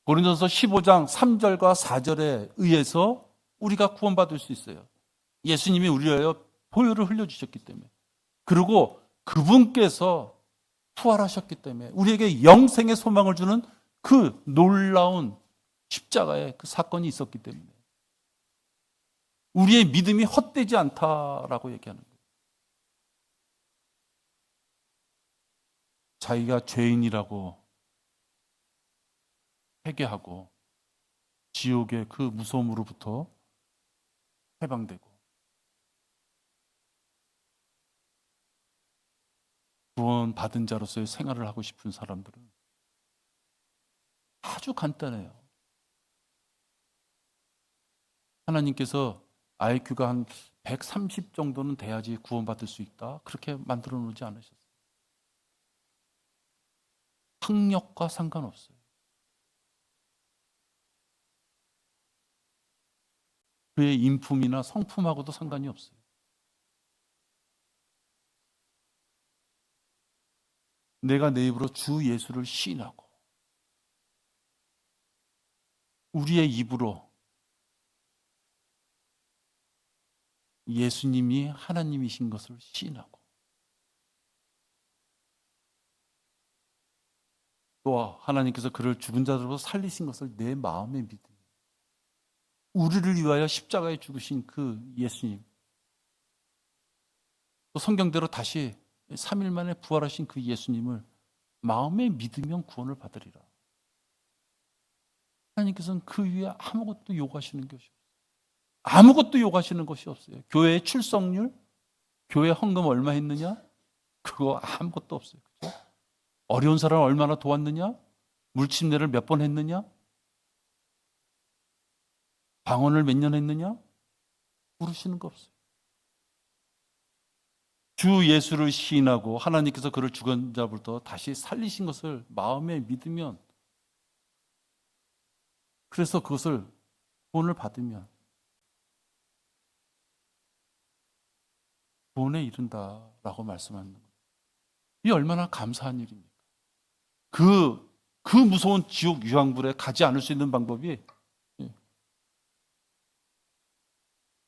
Speaker 1: 고린도서 15장 3절과 4절에 의해서 우리가 구원받을 수 있어요. 예수님이 우리를 위하여 보혈을 흘려주셨기 때문에, 그리고 그분께서 부활하셨기 때문에 우리에게 영생의 소망을 주는 그 놀라운 십자가의 그 사건이 있었기 때문에 우리의 믿음이 헛되지 않다라고 얘기하는 거예요. 자기가 죄인이라고 회개하고 지옥의 그 무서움으로부터 해방되고 구원받은 자로서의 생활을 하고 싶은 사람들은 아주 간단해요. 하나님께서 IQ가 한 130 정도는 돼야지 구원받을 수 있다, 그렇게 만들어 놓지 않으셨어요. 학력과 상관없어요. 그의 인품이나 성품하고도 상관이 없어요. 내가 내 입으로 주 예수를 시인하고 우리의 입으로 예수님이 하나님이신 것을 시인하고 또 하나님께서 그를 죽은 자들로부터 살리신 것을 내 마음에 믿으며 우리를 위하여 십자가에 죽으신 그 예수님, 또 성경대로 다시 3일 만에 부활하신 그 예수님을 마음에 믿으면 구원을 받으리라. 하나님께서는 그 위에 아무것도 요구하시는 것이 없어요. 아무것도 요구하시는 것이 없어요. 교회의 출석률, 교회 헌금 얼마 했느냐, 그거 아무것도 없어요. 그렇죠? 어려운 사람 얼마나 도왔느냐, 물침례를 몇 번 했느냐, 방언을 몇 년 했느냐, 물으시는 거 없어요. 주 예수를 시인하고 하나님께서 그를 죽은 자로부터 다시 살리신 것을 마음에 믿으면, 그래서 그것을 구원을 받으면 구원에 이른다라고 말씀하는 거예요. 이 얼마나 감사한 일입니까? 그 무서운 지옥 유황불에 가지 않을 수 있는 방법이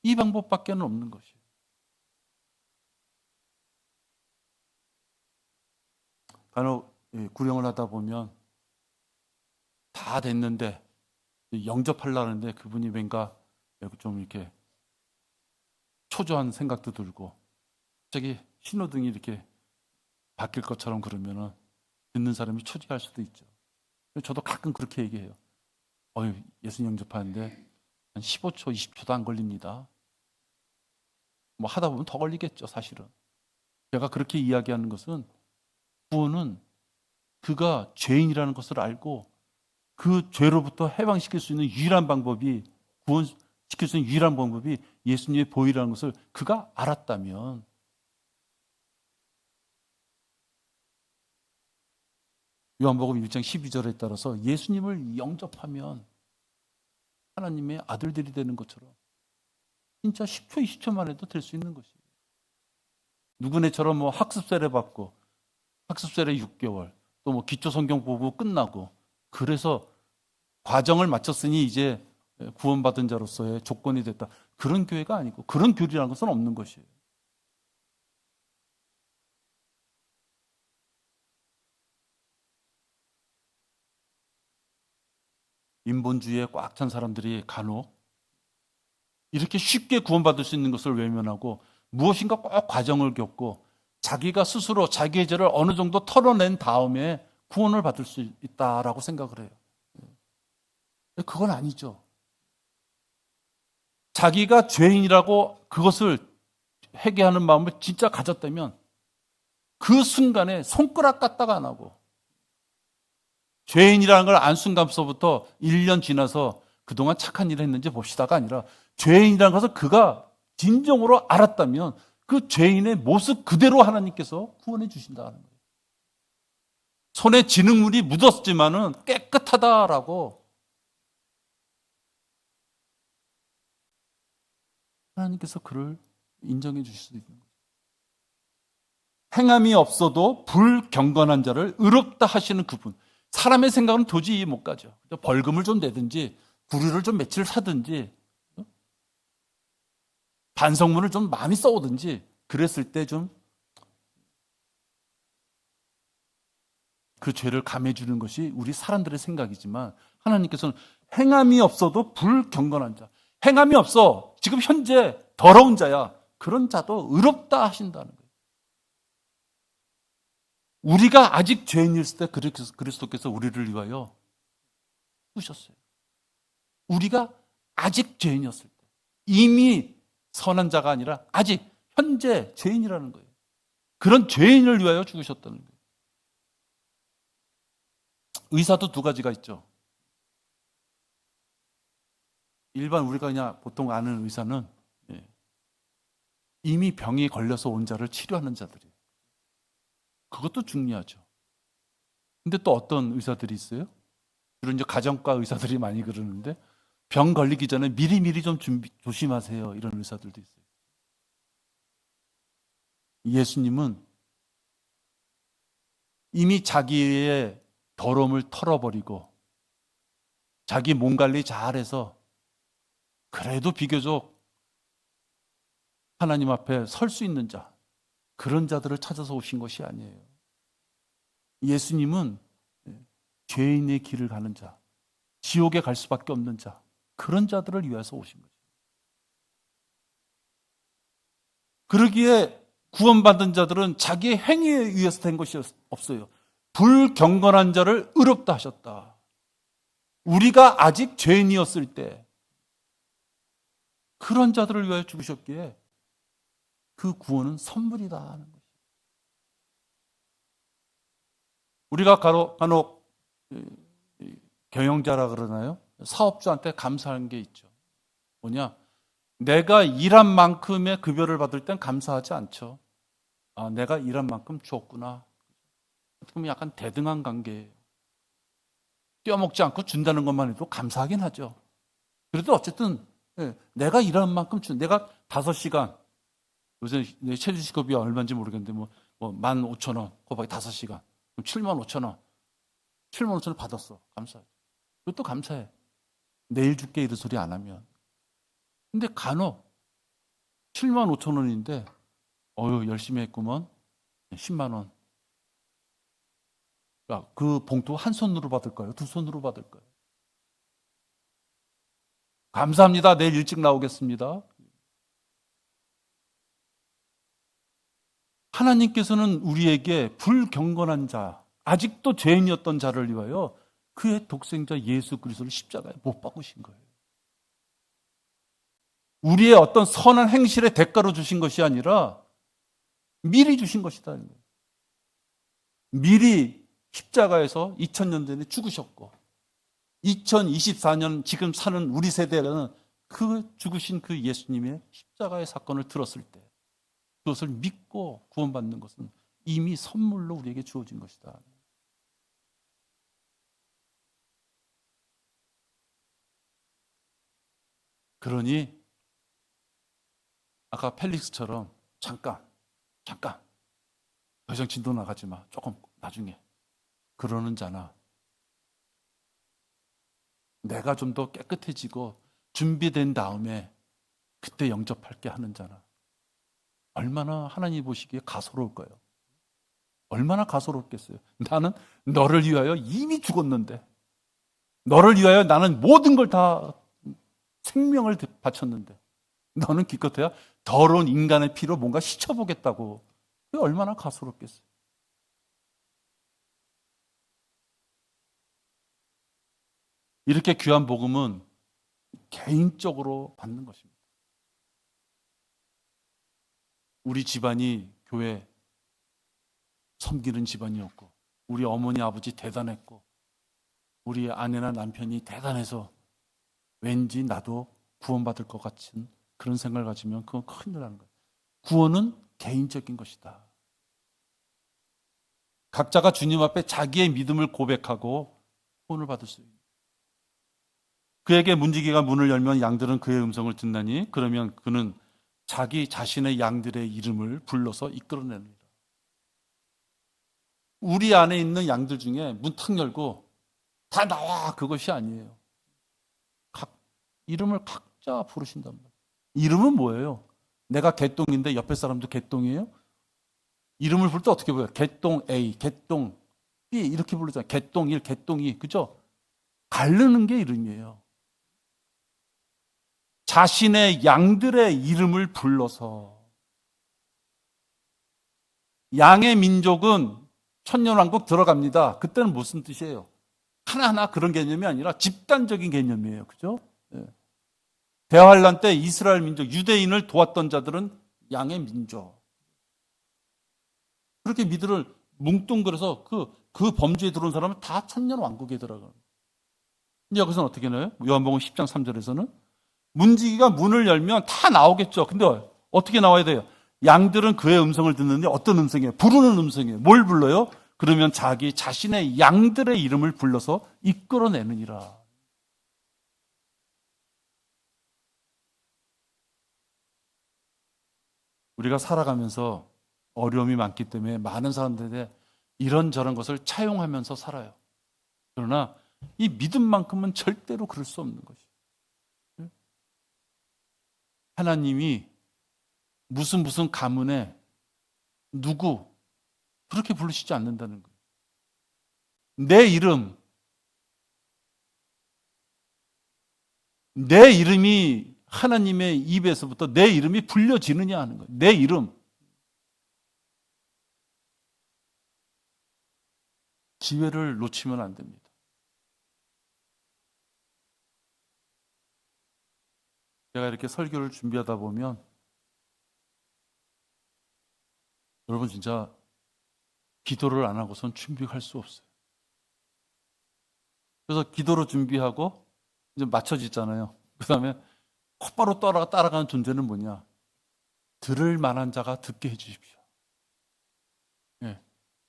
Speaker 1: 이 방법밖에 없는 것이에요. 간혹 구령을 하다 보면 다 됐는데 영접하려는데 그분이 왠가 좀 이렇게 초조한 생각도 들고 갑자기 신호등이 이렇게 바뀔 것처럼 그러면은 듣는 사람이 초조할 수도 있죠. 저도 가끔 그렇게 얘기해요. 예수 영접하는데 한 15초, 20초도 안 걸립니다. 뭐 하다 보면 더 걸리겠죠, 사실은. 제가 그렇게 이야기하는 것은 구원은 그가 죄인이라는 것을 알고 그 죄로부터 해방시킬 수 있는 유일한 방법이, 구원시킬 수 있는 유일한 방법이 예수님의 보혈이라는 것을 그가 알았다면 요한복음 1장 12절에 따라서 예수님을 영접하면 하나님의 아들들이 되는 것처럼 진짜 10초, 20초만 해도 될 수 있는 것이에요. 누구네처럼 뭐 학습세례 받고 학습세례 6개월 또 뭐 기초 성경 보고 끝나고 그래서 과정을 마쳤으니 이제 구원받은 자로서의 조건이 됐다, 그런 교회가 아니고 그런 교리라는 것은 없는 것이에요. 인본주의에 꽉 찬 사람들이 간혹 이렇게 쉽게 구원받을 수 있는 것을 외면하고 무엇인가 꼭 과정을 겪고 자기가 스스로 자기의 죄를 어느 정도 털어낸 다음에 구원을 받을 수 있다라고 생각을 해요. 그건 아니죠. 자기가 죄인이라고 그것을 회개하는 마음을 진짜 가졌다면 그 순간에 손가락 까딱 안 하고, 죄인이라는 걸 안 순간서부터 1년 지나서 그동안 착한 일을 했는지 봅시다가 아니라 죄인이라는 것을 그가 진정으로 알았다면 그 죄인의 모습 그대로 하나님께서 구원해 주신다는 거예요. 손에 진흙물이 묻었지만은 깨끗하다라고 하나님께서 그를 인정해 주실 수 있는 거예요. 행함이 없어도 불경건한 자를 의롭다 하시는 그분. 사람의 생각은 도저히 이해 못 가죠. 벌금을 좀 내든지 구류를 좀 며칠 사든지 반성문을 좀 많이 써오든지 그랬을 때 좀 그 죄를 감해 주는 것이 우리 사람들의 생각이지만 하나님께서는 행함이 없어도 불경건한 자, 행함이 없어 지금 현재 더러운 자야, 그런 자도 의롭다 하신다는 거예요. 우리가 아직 죄인이었을 때 그리스도께서 우리를 위하여 죽으셨어요. 우리가 아직 죄인이었을 때, 이미 선한 자가 아니라 아직 현재 죄인이라는 거예요. 그런 죄인을 위하여 죽으셨다는 거예요. 의사도 두 가지가 있죠. 일반 우리가 그냥 보통 아는 의사는 이미 병이 걸려서 온 자를 치료하는 자들이에요. 그것도 중요하죠. 근데 또 어떤 의사들이 있어요? 주로 이제 가정과 의사들이 많이 그러는데 병 걸리기 전에 미리미리 좀 조심하세요, 이런 의사들도 있어요. 예수님은 이미 자기의 더러움을 털어버리고 자기 몸 관리 잘해서 그래도 비교적 하나님 앞에 설 수 있는 자, 그런 자들을 찾아서 오신 것이 아니에요. 예수님은 죄인의 길을 가는 자, 지옥에 갈 수밖에 없는 자, 그런 자들을 위해서 오신 거죠. 그러기에 구원받은 자들은 자기의 행위에 의해서 된 것이 없어요. 불경건한 자를 의롭다 하셨다. 우리가 아직 죄인이었을 때 그런 자들을 위하여 죽으셨기에 그 구원은 선물이다 하는 것이죠. 우리가 간혹 경영자라 그러나요? 사업주한테 감사한 게 있죠. 뭐냐? 내가 일한 만큼의 급여를 받을 땐 감사하지 않죠. 아, 내가 일한 만큼 줬구나. 그럼 약간 대등한 관계예요. 떼어먹지 않고 준다는 것만 해도 감사하긴 하죠. 그래도 어쨌든 내가 일한 만큼 내가 5시간, 요새 최저시급이 얼마인지 모르겠는데 뭐 15,000원, 곱하기 5시간, 그럼 75,000원. 75,000원 받았어. 감사해. 그것도 감사해. 내일 줄게 이런 소리 안 하면. 근데 간혹 75,000원인데 열심히 했구먼. 10만 원. 그 봉투 한 손으로 받을까요? 두 손으로 받을까요? 감사합니다. 내일 일찍 나오겠습니다. 하나님께서는 우리에게 불경건한 자, 아직도 죄인이었던 자를 위하여 그의 독생자 예수 그리스도를 십자가에 못 박으신 거예요. 우리의 어떤 선한 행실의 대가로 주신 것이 아니라 미리 주신 것이다. 미리 십자가에서 2000년 전에 죽으셨고 2024년 지금 사는 우리 세대는 그 죽으신 그 예수님의 십자가의 사건을 들었을 때 그것을 믿고 구원받는 것은 이미 선물로 우리에게 주어진 것이다. 그러니 아까 펠릭스처럼 잠깐 더 이상 진도 나가지 마. 조금 나중에. 그러는 자나 내가 좀 더 깨끗해지고 준비된 다음에 그때 영접할게 하는 자나 얼마나 하나님 보시기에 가소로울까요? 얼마나 가소롭겠어요. 나는 너를 위하여 이미 죽었는데 너를 위하여 나는 모든 걸 다 생명을 바쳤는데 너는 기껏해야 더러운 인간의 피로 뭔가 씻어보겠다고. 그게 얼마나 가소롭겠어요. 이렇게 귀한 복음은 개인적으로 받는 것입니다. 우리 집안이 교회 섬기는 집안이었고 우리 어머니 아버지 대단했고 우리 아내나 남편이 대단해서 왠지 나도 구원받을 것 같은 그런 생각을 가지면 그건 큰일 나는 거예요. 구원은 개인적인 것이다. 각자가 주님 앞에 자기의 믿음을 고백하고 구원을 받을 수 있는. 그에게 문지기가 문을 열면 양들은 그의 음성을 듣나니 그러면 그는 자기 자신의 양들의 이름을 불러서 이끌어내느니라. 우리 안에 있는 양들 중에 문 탁 열고 다 나와, 그것이 아니에요. 이름을 각자 부르신단 말이에요. 이름은 뭐예요? 내가 개똥인데 옆에 사람도 개똥이에요? 이름을 부를 때 어떻게 보여요? 개똥 A, 개똥 B 이렇게 부르잖아요. 개똥 1, 개똥 2, 그죠? 가르는 게 이름이에요. 자신의 양들의 이름을 불러서. 양의 민족은 천년왕국 들어갑니다. 그때는 무슨 뜻이에요? 하나하나 그런 개념이 아니라 집단적인 개념이에요. 그죠? 네. 대환란 때 이스라엘 민족, 유대인을 도왔던 자들은 양의 민족. 그렇게 미드를 뭉뚱그려서 그 범주에 들어온 사람은 다 천년왕국에 들어가요. 근데 여기서는 어떻게 나요? 요한복음 10장 3절에서는 문지기가 문을 열면 다 나오겠죠. 근데 어떻게 나와야 돼요? 양들은 그의 음성을 듣는데 어떤 음성이에요? 부르는 음성이에요. 뭘 불러요? 그러면 자기 자신의 양들의 이름을 불러서 이끌어내느니라. 우리가 살아가면서 어려움이 많기 때문에 많은 사람들에 이런저런 것을 차용하면서 살아요. 그러나 이 믿음만큼은 절대로 그럴 수 없는 것이에요. 하나님이 무슨 가문에 누구 그렇게 부르시지 않는다는 거예요. 내 이름이 하나님의 입에서부터 내 이름이 불려지느냐 하는 거예요. 내 이름. 기회를 놓치면 안 됩니다. 제가 이렇게 설교를 준비하다 보면 여러분 진짜 기도를 안 하고선 준비할 수 없어요. 그래서 기도로 준비하고 이제 맞춰지잖아요. 그 다음에 곧바로 따라가는 존재는 뭐냐? 들을 만한 자가 듣게 해주십시오. 네.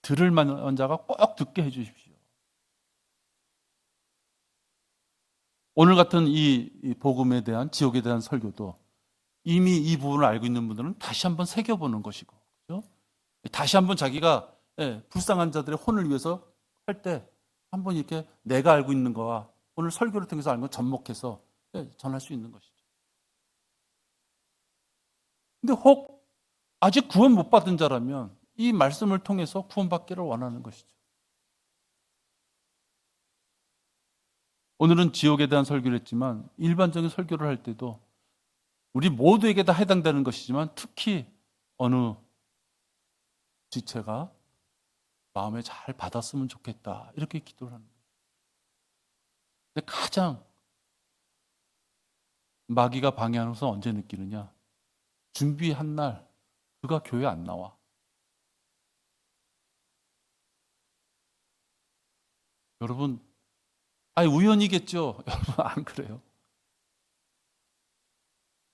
Speaker 1: 들을 만한 자가 꼭 듣게 해주십시오. 오늘 같은 이 복음에 대한, 지옥에 대한 설교도 이미 이 부분을 알고 있는 분들은 다시 한번 새겨보는 것이고, 그렇죠? 다시 한번 자기가 불쌍한 자들의 혼을 위해서 할 때 한번 이렇게 내가 알고 있는 거와 오늘 설교를 통해서 알고 접목해서 전할 수 있는 것이죠. 근데 혹 아직 구원 못 받은 자라면 이 말씀을 통해서 구원받기를 원하는 것이죠. 오늘은 지옥에 대한 설교를 했지만 일반적인 설교를 할 때도 우리 모두에게 다 해당되는 것이지만 특히 어느 지체가 마음에 잘 받았으면 좋겠다 이렇게 기도를 하는 거예요. 근데 가장 마귀가 방해하는 것은 언제 느끼느냐? 준비한 날 그가 교회 안 나와. 여러분, 우연이겠죠. 여러분 안 그래요.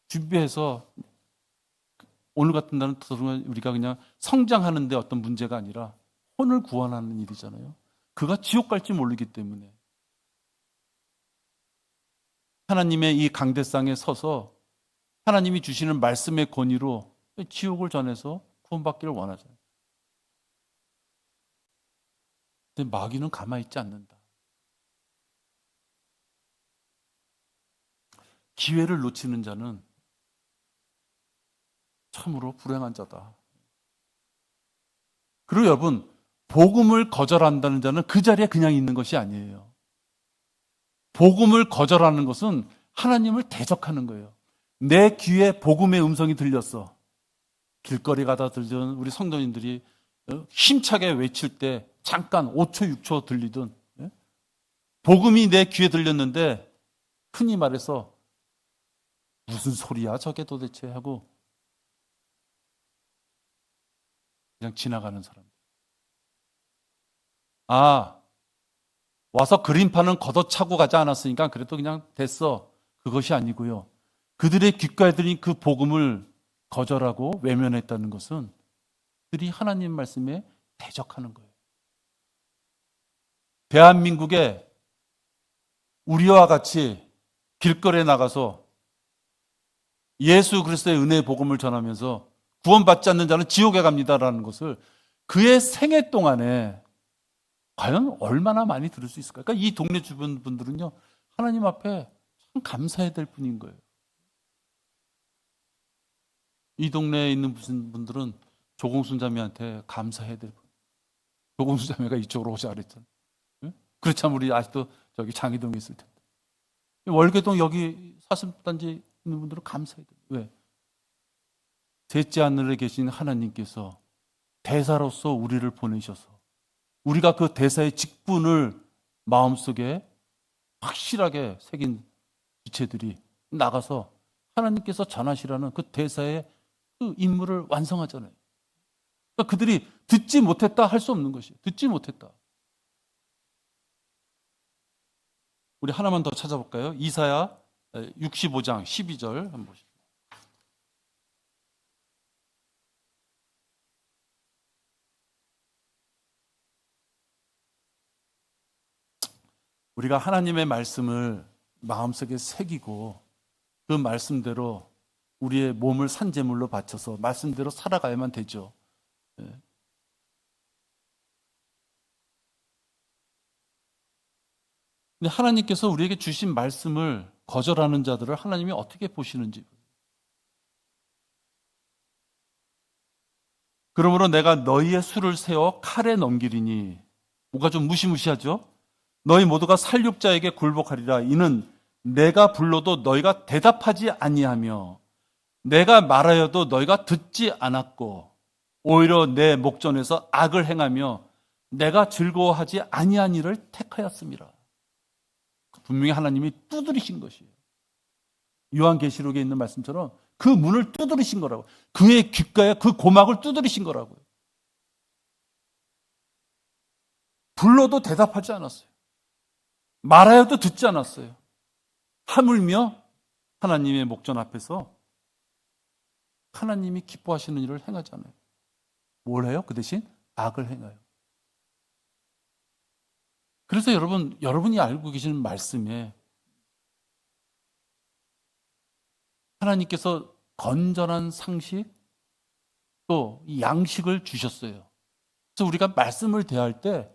Speaker 1: 준비해서 오늘 같은 날은 우리가 그냥 성장하는데 어떤 문제가 아니라 혼을 구원하는 일이잖아요. 그가 지옥 갈지 모르기 때문에 하나님의 이 강대상에 서서 하나님이 주시는 말씀의 권위로 지옥을 전해서 구원받기를 원하잖아요. 근데 마귀는 가만히 있지 않는다. 기회를 놓치는 자는 참으로 불행한 자다. 그리고 여러분, 복음을 거절한다는 자는 그 자리에 그냥 있는 것이 아니에요. 복음을 거절하는 것은 하나님을 대적하는 거예요. 내 귀에 복음의 음성이 들렸어. 길거리 가다 들던 우리 성도님들이 힘차게 외칠 때 잠깐 5초, 6초 들리던 복음이 내 귀에 들렸는데 흔히 말해서 무슨 소리야 저게 도대체 하고 그냥 지나가는 사람들. 와서 그림판은 걷어차고 가지 않았으니까 그래도 그냥 됐어. 그것이 아니고요. 그들의 귓가에 들린 그 복음을 거절하고 외면했다는 것은 그들이 하나님 말씀에 대적하는 거예요. 대한민국에 우리와 같이 길거리에 나가서 예수 그리스도의 은혜의 복음을 전하면서 구원받지 않는 자는 지옥에 갑니다라는 것을 그의 생애 동안에 과연 얼마나 많이 들을 수 있을까요? 그러니까 이 동네 주변 분들은요, 하나님 앞에 참 감사해야 될 뿐인 거예요. 이 동네에 있는 무슨 분들은 조공순 자매한테 감사해야 될 뿐. 조공순 자매가 이쪽으로 오자 그랬잖아요. 응? 그렇다면 우리 아직도 저기 장희동에 있을 텐데. 월계동 여기 사슴단지 있는 분들은 감사해야 돼요. 왜? 셋째 하늘에 계신 하나님께서 대사로서 우리를 보내셔서 우리가 그 대사의 직분을 마음속에 확실하게 새긴 지체들이 나가서 하나님께서 전하시라는 그 대사의 그 임무를 완성하잖아요. 그러니까 그들이 듣지 못했다 할 수 없는 것이에요. 듣지 못했다. 우리 하나만 더 찾아볼까요? 이사야 65장 12절 한번 보시죠. 우리가 하나님의 말씀을 마음속에 새기고 그 말씀대로 우리의 몸을 산제물로 바쳐서 말씀대로 살아가야만 되죠. 예. 근데 하나님께서 우리에게 주신 말씀을 거절하는 자들을 하나님이 어떻게 보시는지. 그러므로 내가 너희의 수를 세워 칼에 넘기리니, 뭔가 좀 무시무시하죠? 너희 모두가 살육자에게 굴복하리라. 이는 내가 불러도 너희가 대답하지 아니하며 내가 말하여도 너희가 듣지 않았고 오히려 내 목전에서 악을 행하며 내가 즐거워하지 아니한 일을 택하였습니다. 분명히 하나님이 두드리신 것이에요. 요한계시록에 있는 말씀처럼 그 문을 두드리신 거라고. 그의 귓가에 그 고막을 두드리신 거라고요. 불러도 대답하지 않았어요. 말하여도 듣지 않았어요. 하물며 하나님의 목전 앞에서 하나님이 기뻐하시는 일을 행하잖아요. 뭘 해요? 그 대신 악을 행해요. 그래서 여러분이 알고 계시는 말씀에 하나님께서 건전한 상식 또 양식을 주셨어요. 그래서 우리가 말씀을 대할 때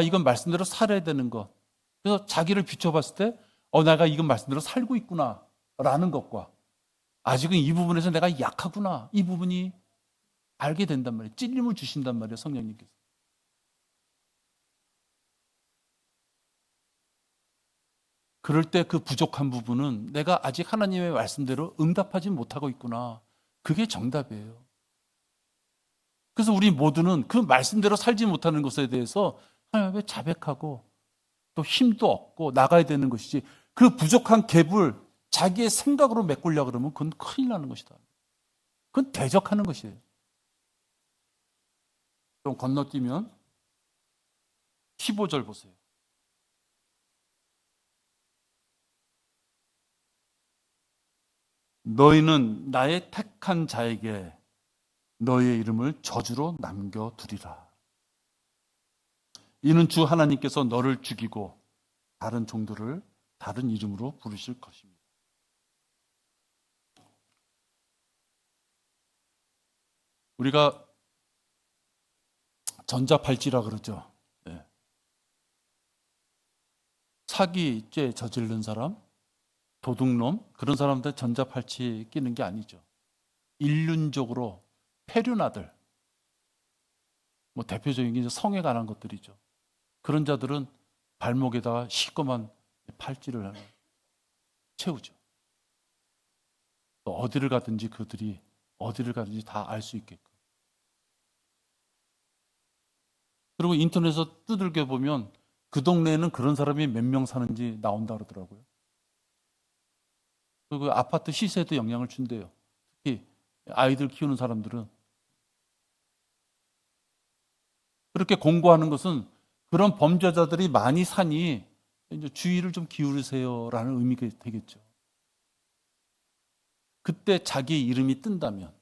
Speaker 1: 이건 말씀대로 살아야 되는 것. 그래서 자기를 비춰봤을 때 내가 이건 말씀대로 살고 있구나 라는 것과 아직은 이 부분에서 내가 약하구나 이 부분이 알게 된단 말이에요. 찔림을 주신단 말이에요. 성령님께서. 그럴 때 그 부족한 부분은 내가 아직 하나님의 말씀대로 응답하지 못하고 있구나. 그게 정답이에요. 그래서 우리 모두는 그 말씀대로 살지 못하는 것에 대해서 하나님 앞에 자백하고 또 힘도 얻고 나가야 되는 것이지, 그 부족한 갭을 자기의 생각으로 메꾸려고 그러면 그건 큰일 나는 것이다. 그건 대적하는 것이에요. 좀 건너뛰면 15절 보세요. 너희는 나의 택한 자에게 너희의 이름을 저주로 남겨두리라. 이는 주 하나님께서 너를 죽이고 다른 종들을 다른 이름으로 부르실 것입니다. 우리가 전자팔찌라 그러죠. 네. 사기죄 저지른 사람, 도둑놈, 그런 사람들 전자팔찌 끼는 게 아니죠. 일륜적으로 폐륜아들, 대표적인 게 성에 관한 것들이죠. 그런 자들은 발목에다가 시꺼먼 팔찌를 하나 채우죠. 또 어디를 가든지 그들이 어디를 가든지 다 알 수 있게끔. 그리고 인터넷에서 두들겨 보면 그 동네에는 그런 사람이 몇 명 사는지 나온다 그러더라고요. 그리고 아파트 시세에도 영향을 준대요. 특히 아이들 키우는 사람들은. 그렇게 공고하는 것은 그런 범죄자들이 많이 사니 이제 주의를 좀 기울이세요라는 의미가 되겠죠. 그때 자기의 이름이 뜬다면,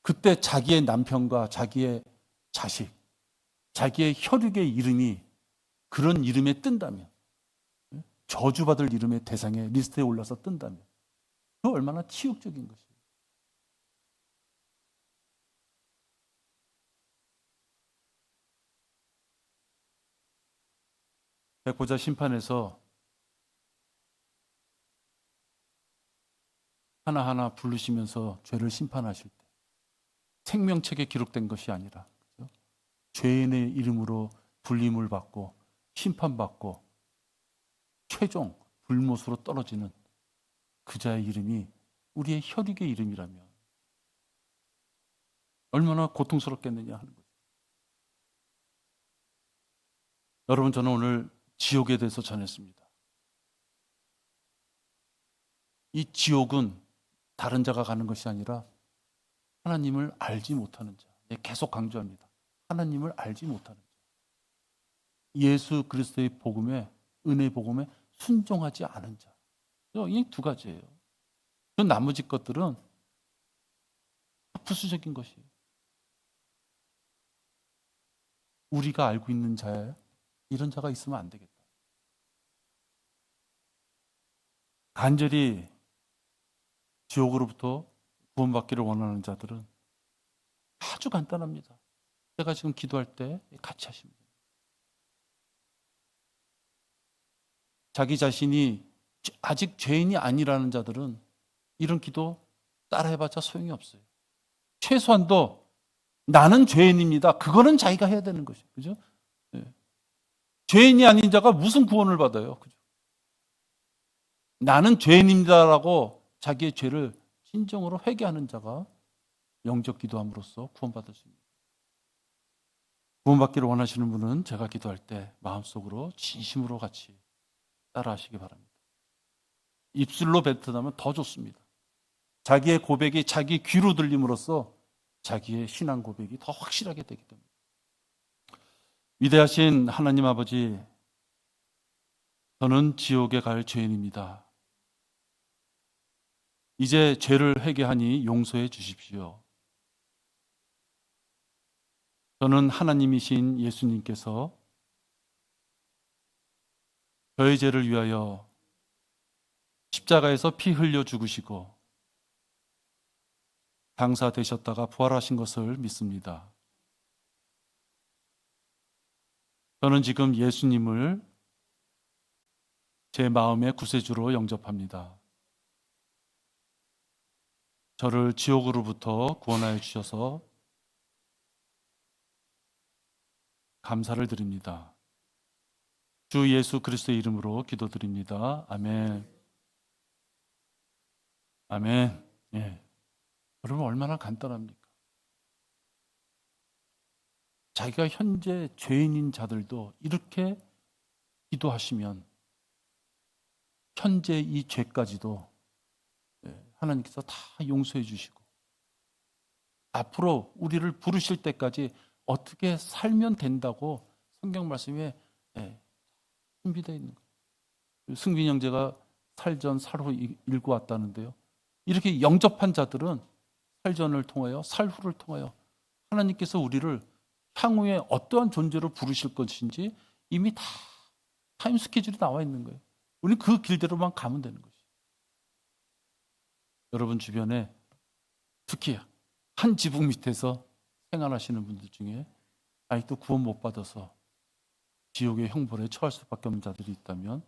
Speaker 1: 그때 자기의 남편과 자기의 자식, 자기의 혈육의 이름이 그런 이름에 뜬다면, 저주받을 이름의 대상의 리스트에 올라서 뜬다면, 그 얼마나 치욕적인 것이에요. 백보자 심판에서 하나하나 부르시면서 죄를 심판하실 때 생명책에 기록된 것이 아니라, 그죠? 죄인의 이름으로 불림을 받고 심판받고 최종 불못으로 떨어지는 그 자의 이름이 우리의 혈육의 이름이라면 얼마나 고통스럽겠느냐 하는 거죠. 여러분, 저는 오늘 지옥에 대해서 전했습니다. 이 지옥은 다른 자가 가는 것이 아니라 하나님을 알지 못하는 자. 계속 강조합니다. 하나님을 알지 못하는 자. 예수 그리스도의 복음에, 은혜의 복음에 순종하지 않은 자. 이 두 가지예요. 그 나머지 것들은 부수적인 것이에요. 우리가 알고 있는 자예요. 이런 자가 있으면 안 되겠다. 간절히 지옥으로부터 구원받기를 원하는 자들은 아주 간단합니다. 제가 지금 기도할 때 같이 하시면 됩니다. 자기 자신이 아직 죄인이 아니라는 자들은 이런 기도 따라해봤자 소용이 없어요. 최소한도 나는 죄인입니다. 그거는 자기가 해야 되는 것이에요. 그죠? 네. 죄인이 아닌 자가 무슨 구원을 받아요? 그죠? 나는 죄인입니다라고 자기의 죄를 진정으로 회개하는 자가 영적 기도함으로써 구원받을 수 있습니다. 구원받기를 원하시는 분은 제가 기도할 때 마음속으로 진심으로 같이 따라하시기 바랍니다. 입술로 뱉어나면 더 좋습니다. 자기의 고백이 자기 귀로 들림으로써 자기의 신앙 고백이 더 확실하게 되기 때문에. 위대하신 하나님 아버지, 저는 지옥에 갈 죄인입니다. 이제 죄를 회개하니 용서해 주십시오. 저는 하나님이신 예수님께서 저의 죄를 위하여 십자가에서 피 흘려 죽으시고 장사되셨다가 부활하신 것을 믿습니다. 저는 지금 예수님을 제 마음의 구세주로 영접합니다. 저를 지옥으로부터 구원하여 주셔서 감사를 드립니다. 주 예수 그리스도의 이름으로 기도드립니다. 아멘. 아멘. 예. 여러분, 얼마나 간단합니까? 자기가 현재 죄인인 자들도 이렇게 기도하시면 현재 이 죄까지도 하나님께서 다 용서해 주시고 앞으로 우리를 부르실 때까지 어떻게 살면 된다고 성경 말씀에 준비되어 있는 거예요. 승빈 형제가 살전 살후 읽고 왔다는데요. 이렇게 영접한 자들은 살전을 통하여 살후를 통하여 하나님께서 우리를 향후에 어떠한 존재로 부르실 것인지 이미 다 타임 스케줄이 나와 있는 거예요. 우리는 그 길대로만 가면 되는 것이죠. 여러분 주변에 특히 한 지붕 밑에서 생활하시는 분들 중에 아직도 구원 못 받아서 지옥의 형벌에 처할 수밖에 없는 자들이 있다면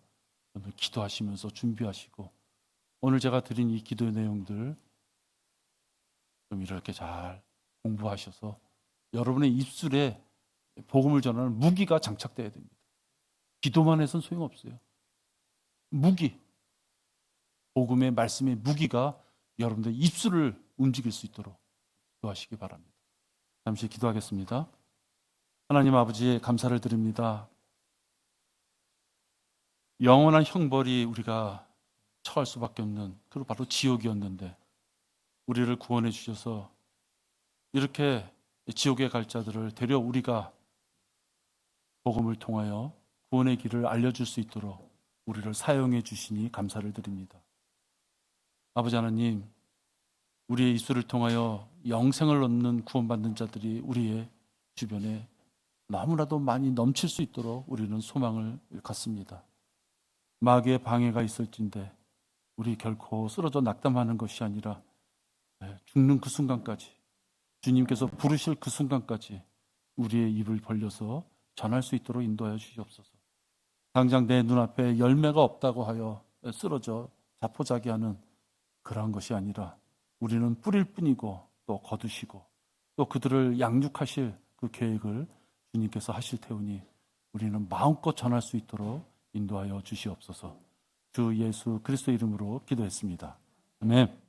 Speaker 1: 오늘 기도하시면서 준비하시고 오늘 제가 드린 이 기도의 내용들 좀 이렇게 잘 공부하셔서 여러분의 입술에 복음을 전하는 무기가 장착되어야 됩니다. 기도만 해서는 소용없어요. 무기, 복음의 말씀의 무기가 여러분들 입술을 움직일 수 있도록 기도하시기 바랍니다. 잠시 기도하겠습니다. 하나님 아버지, 감사를 드립니다. 영원한 형벌이 우리가 처할 수밖에 없는 그리고 바로 지옥이었는데 우리를 구원해 주셔서 이렇게 지옥에 갈 자들을 데려 우리가 복음을 통하여 구원의 길을 알려줄 수 있도록 우리를 사용해 주시니 감사를 드립니다. 아버지 하나님, 우리의 입술을 통하여 영생을 얻는 구원받는 자들이 우리의 주변에 너무나도 많이 넘칠 수 있도록 우리는 소망을 갖습니다. 마귀의 방해가 있을진데 우리 결코 쓰러져 낙담하는 것이 아니라 죽는 그 순간까지 주님께서 부르실 그 순간까지 우리의 입을 벌려서 전할 수 있도록 인도하여 주시옵소서. 당장 내 눈앞에 열매가 없다고 하여 쓰러져 자포자기하는 그러한 것이 아니라 우리는 뿌릴 뿐이고 또 거두시고 또 그들을 양육하실 그 계획을 주님께서 하실 테오니 우리는 마음껏 전할 수 있도록 인도하여 주시옵소서. 주 예수 그리스도 이름으로 기도했습니다. 아멘.